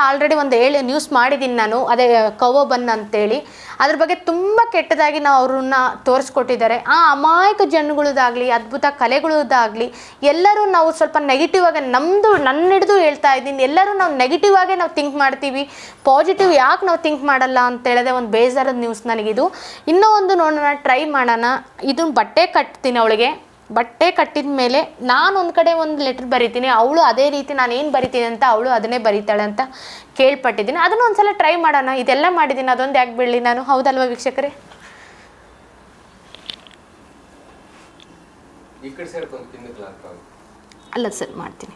ಆಲ್ರೆಡಿ ಒಂದು ನ್ಯೂಸ್ ಮಾಡಿದ್ದೀನಿ ನಾನು, ಅದೇ ಕವೋ ಬನ್ ಅಂತೇಳಿ. ಅದ್ರ ಬಗ್ಗೆ ತುಂಬ ಕೆಟ್ಟದಾಗಿ ನಾವು ಅವ್ರನ್ನ ತೋರಿಸ್ಕೊಟ್ಟಿದ್ದಾರೆ. ಆ ಅಮಾಯಕ ಜನಗಳದಾಗಲಿ ಅದ್ಭುತ ಕಲೆಗಳದಾಗಲಿ ಎಲ್ಲರೂ ನಾವು ಸ್ವಲ್ಪ ನೆಗೆಟಿವ್ ಆಗಿ ನನ್ನ ಹಿಡಿದು ಹೇಳ್ತಾ ಇದ್ದೀನಿ, ಎಲ್ಲರೂ ನಾವು ನೆಗೆಟಿವ್ ಆಗೇ ನಾವು ಥಿಂಕ್ ಮಾಡ್ತೀವಿ. ಪಾಸಿಟಿವ್ ಯಾಕೆ ನಾವು ಥಿಂಕ್ ಮಾಡಲ್ಲ ಅಂತ ಹೇಳಿದೆ ಒಂದು ಬೇಜಾರದ ನ್ಯೂಸ್ ನನಗಿದು. ಇನ್ನೂ ಒಂದು ನೋಡೋಣ, ಟ್ರೈ ಮಾಡೋಣ. ಇದನ್ನು ಬಟ್ಟೆ ಕಟ್ತೀನಿ ಅವಳಿಗೆ. ಬಟ್ಟೆ ಕಟ್ಟಿದ ಮೇಲೆ ನಾನು ಒಂದು ಕಡೆ ಒಂದು ಲೆಟ್ರ್ ಬರಿತೀನಿ, ಅವಳು ಅದೇ ರೀತಿ ನಾನು ಏನು ಬರಿತೀನಿ ಅಂತ ಅವಳು ಅದನ್ನೇ ಬರೀತಾಳೆ ಅಂತ ಕೇಳ್ಪಟ್ಟಿದ್ದೀನಿ. ಅದನ್ನು ಒಂದು ಸಲ ಟ್ರೈ ಮಾಡೋಣ. ಇದೆಲ್ಲ ಮಾಡಿದ್ದೀನಿ, ಅದೊಂದು ಯಾಕೆ ಬಿಡಲಿ ನಾನು, ಹೌದಲ್ವಾ ವೀಕ್ಷಕರೇ? ಅಲ್ಲ ಸರ್, ಮಾಡ್ತೀನಿ.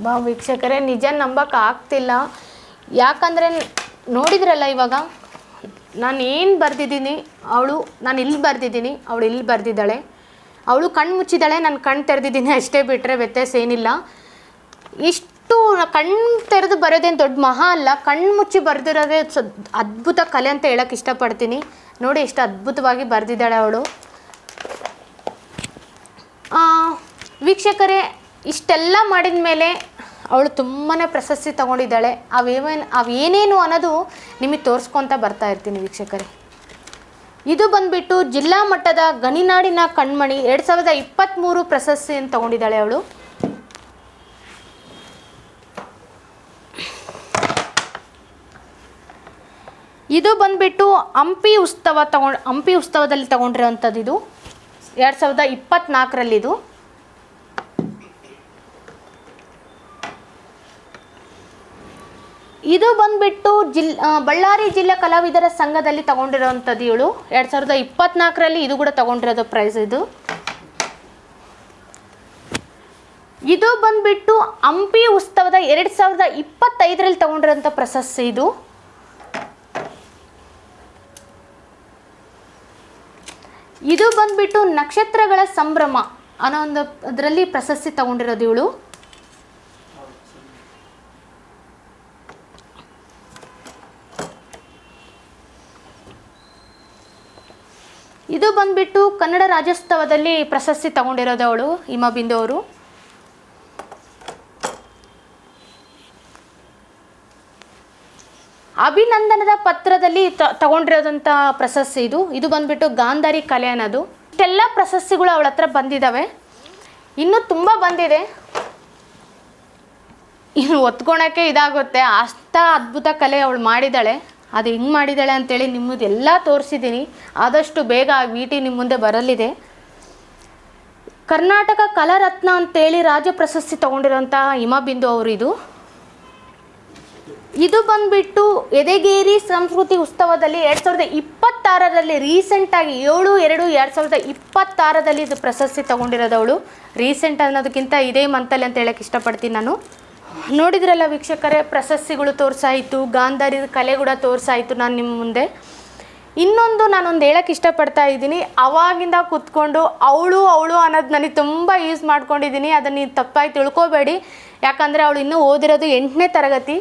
ಬಾ ವೀಕ್ಷಕರೇ, ನಿಜ ನಂಬಕ್ಕೆ ಆಗ್ತಿಲ್ಲ. ಯಾಕಂದರೆ ನೋಡಿದ್ರಲ್ಲ, ಇವಾಗ ನಾನು ಏನು ಬರೆದಿದ್ದೀನಿ, ನಾನು ಇಲ್ಲಿ ಬರೆದಿದ್ದೀನಿ, ಅವಳು ಇಲ್ಲಿ ಬರೆದಿದ್ದಾಳೆ. ಅವಳು ಕಣ್ಣು ಮುಚ್ಚಿದ್ದಾಳೆ, ನಾನು ಕಣ್ಣು ತೆರೆದಿದ್ದೀನಿ ಅಷ್ಟೇ, ಬಿಟ್ಟರೆ ವ್ಯತ್ಯಾಸ ಏನಿಲ್ಲ. ಇಷ್ಟು ಕಣ್ಣು ತೆರೆದು ಬರೋದೇನು ದೊಡ್ಡ ಮಹಾ ಅಲ್ಲ, ಕಣ್ಣು ಮುಚ್ಚಿ ಬರೆದಿರೋದೇ ಅದ್ಭುತ ಕಲೆ ಅಂತ ಹೇಳೋಕ್ಕೆ ಇಷ್ಟಪಡ್ತೀನಿ. ನೋಡಿ ಎಷ್ಟು ಅದ್ಭುತವಾಗಿ ಬರೆದಿದ್ದಾಳೆ ಅವಳು. ವೀಕ್ಷಕರೇ, ಇಷ್ಟೆಲ್ಲ ಮಾಡಿದ ಮೇಲೆ ಅವಳು ತುಂಬಾ ಪ್ರಶಸ್ತಿ ತೊಗೊಂಡಿದ್ದಾಳೆ. ಅವೇನೇನು ಅನ್ನೋದು ನಿಮಗೆ ತೋರಿಸ್ಕೊತ ಬರ್ತಾ ಇರ್ತೀನಿ ವೀಕ್ಷಕರೇ. ಇದು ಬಂದುಬಿಟ್ಟು ಜಿಲ್ಲಾ ಮಟ್ಟದ ಗಣಿನಾಡಿನ ಕಣ್ಮಣಿ 2023 ಪ್ರಶಸ್ತಿಯನ್ನು ತೊಗೊಂಡಿದ್ದಾಳೆ ಅವಳು. ಇದು ಬಂದುಬಿಟ್ಟು ಹಂಪಿ ಉತ್ಸವದಲ್ಲಿ ತೊಗೊಂಡಿರೋವಂಥದ್ದು. ಇದು 2024ರಲ್ಲಿದು. ಇದು ಬಂದುಬಿಟ್ಟು ಬಳ್ಳಾರಿ ಜಿಲ್ಲಾ ಕಲಾವಿದರ ಸಂಘದಲ್ಲಿ ತೊಗೊಂಡಿರೋವಂಥದ್ದು. ಇವಳು 2024ರಲ್ಲಿ ಇದು ಕೂಡ ತೊಗೊಂಡಿರೋದು ಪ್ರೈಸ್. ಇದು ಬಂದುಬಿಟ್ಟು ಹಂಪಿ ಉತ್ಸವದ 2025ರಲ್ಲಿ ತೊಗೊಂಡಿರೋಂಥ ಪ್ರಶಸ್ತಿ. ಇದು ಬಂದುಬಿಟ್ಟು ನಕ್ಷತ್ರಗಳ ಸಂಭ್ರಮ ಅನ್ನೋ ಒಂದು ಅದರಲ್ಲಿ ಪ್ರಶಸ್ತಿ ತೊಗೊಂಡಿರೋದು ಇವಳು. ಇದು ಬಂದುಬಿಟ್ಟು ಕನ್ನಡ ರಾಜ್ಯೋತ್ಸವದಲ್ಲಿ ಪ್ರಶಸ್ತಿ ತೊಗೊಂಡಿರೋದು ಅವಳು, ಹಿಮಬಿಂದು ಅವರು. ಅಭಿನಂದನದ ಪತ್ರದಲ್ಲಿ ತಗೊಂಡಿರೋದಂಥ ಪ್ರಶಸ್ತಿ ಇದು. ಇದು ಬಂದುಬಿಟ್ಟು ಗಾಂಧಾರಿ ಕಲೆ ಅನ್ನೋದು. ಇಷ್ಟೆಲ್ಲ ಪ್ರಶಸ್ತಿಗಳು ಅವಳ ಹತ್ರ ಬಂದಿದ್ದಾವೆ. ಇನ್ನೂ ತುಂಬ ಬಂದಿದೆ, ಇನ್ನು ಒತ್ಕೊಳಕ್ಕೆ ಇದಾಗುತ್ತೆ. ಅಷ್ಟ ಅದ್ಭುತ ಕಲೆ ಅವಳು ಮಾಡಿದ್ದಾಳೆ. ಅದು ಹೆಂಗೆ ಮಾಡಿದ್ದಾಳೆ ಅಂತೇಳಿ ನಿಮ್ಮದೆಲ್ಲ ತೋರಿಸಿದ್ದೀನಿ. ಆದಷ್ಟು ಬೇಗ VT ನಿಮ್ಮ ಮುಂದೆ ಬರಲಿದೆ. ಕರ್ನಾಟಕ ಕಲಾರತ್ನ ಅಂತೇಳಿ ರಾಜ್ಯ ಪ್ರಶಸ್ತಿ ತೊಗೊಂಡಿರೋಂಥ ಹಿಮಬಿಂದು ಅವರು. ಇದು ಬಂದುಬಿಟ್ಟು ಎದೆಗೇರಿ ಸಂಸ್ಕೃತಿ ಉತ್ಸವದಲ್ಲಿ 2026ರಲ್ಲಿ ರೀಸೆಂಟಾಗಿ 7/2/2026ರಲ್ಲಿ ಇದು ಪ್ರಶಸ್ತಿ ತೊಗೊಂಡಿರೋದವಳು. ರೀಸೆಂಟ್ ಅನ್ನೋದಕ್ಕಿಂತ ಇದೇ ಮಂತಲ್ಲಿ ಅಂತ ಹೇಳಕ್ಕೆ ಇಷ್ಟಪಡ್ತೀನಿ ನಾನು. ನೋಡಿದ್ರಲ್ಲ ವೀಕ್ಷಕರೇ, ಪ್ರಶಸ್ತಿಗಳು ತೋರಿಸಾಯಿತು, ಗಾಂಧಾರಿ ಕಲೆ ಕೂಡ ತೋರಿಸಾಯಿತು ನಾನು ನಿಮ್ಮ ಮುಂದೆ. ಇನ್ನೊಂದು ನಾನೊಂದು ಹೇಳಕ್ಕೆ ಇಷ್ಟಪಡ್ತಾ ಇದ್ದೀನಿ. ಅವಾಗಿಂದ ಕೂತ್ಕೊಂಡು ಅವಳು ಅನ್ನೋದು ನನಗೆ ತುಂಬ ಯೂಸ್ ಮಾಡ್ಕೊಂಡಿದ್ದೀನಿ. ಅದನ್ನು ನೀವು ತಪ್ಪಾಗಿ ತಿಳ್ಕೊಬೇಡಿ. ಯಾಕಂದರೆ ಅವಳು ಇನ್ನೂ ಓದಿರೋದು 8ನೇ ತರಗತಿ,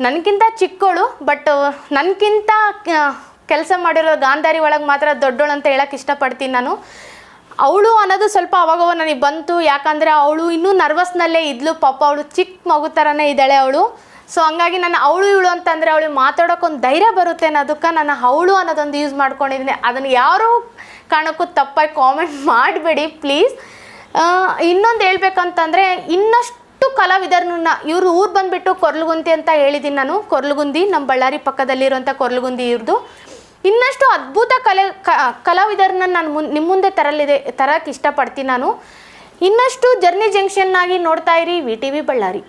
ನನಗಿಂತ ಚಿಕ್ಕವಳು. ಬಟ್ ನನಗಿಂತ ಕೆಲಸ ಮಾಡಿರೋ ಗಾಂಧಾರಿ ಒಳಗೆ ಮಾತ್ರ ದೊಡ್ಡವಳು ಅಂತ ಹೇಳಕ್ಕೆ ಇಷ್ಟಪಡ್ತೀನಿ ನಾನು. ಅವಳು ಅನ್ನೋದು ಸ್ವಲ್ಪ ಅವಾಗವ ನನಗೆ ಬಂತು. ಯಾಕಂದರೆ ಅವಳು ಇನ್ನೂ ನರ್ವಸ್ನಲ್ಲೇ ಇದ್ಲು ಪಾಪ. ಅವಳು ಚಿಕ್ಕ ಮಗು ಥರನೇ ಇದ್ದಾಳೆ ಅವಳು. ಸೊ ಹಂಗಾಗಿ ನಾನು ಇವಳು ಅಂತಂದರೆ ಅವಳಿಗೆ ಮಾತಾಡೋಕ್ಕೊಂದು ಧೈರ್ಯ ಬರುತ್ತೆ ಅನ್ನೋದಕ್ಕೆ ನಾನು ಅವಳು ಅನ್ನೋದೊಂದು ಯೂಸ್ ಮಾಡ್ಕೊಂಡಿದ್ದೀನಿ. ಅದನ್ನು ಯಾರೂ ಕಾರಣಕ್ಕೂ ತಪ್ಪಾಗಿ ಕಾಮೆಂಟ್ ಮಾಡಬೇಡಿ ಪ್ಲೀಸ್. ಇನ್ನೊಂದು ಹೇಳ್ಬೇಕಂತಂದರೆ, ಇನ್ನಷ್ಟು ಕಲಾವಿದರನ್ನ ಇವರು ಊರು ಬಂದುಬಿಟ್ಟು ಕೊರ್ಲಗುಂದಿ ಅಂತ ಹೇಳಿದ್ದೀನಿ ನಾನು. ಕೊರ್ಲಗುಂದಿ ನಮ್ಮ ಬಳ್ಳಾರಿ ಪಕ್ಕದಲ್ಲಿರುವಂಥ ಕೊರ್ಲಗುಂದಿ ಇವ್ರದ್ದು. ಇನ್ನಷ್ಟು ಅದ್ಭುತ ಕಲಾವಿದರನ್ನ ನಾನು ನಿಮ್ಮ ಮುಂದೆ ತರಕ್ಕೆ ಇಷ್ಟಪಡ್ತೀನಿ ನಾನು. ಇನ್ನಷ್ಟು ಜರ್ನಿ ಜಂಕ್ಷನ್ ಆಗಿ ನೋಡ್ತಾ ಇರಿ VTV ಬಳ್ಳಾರಿ.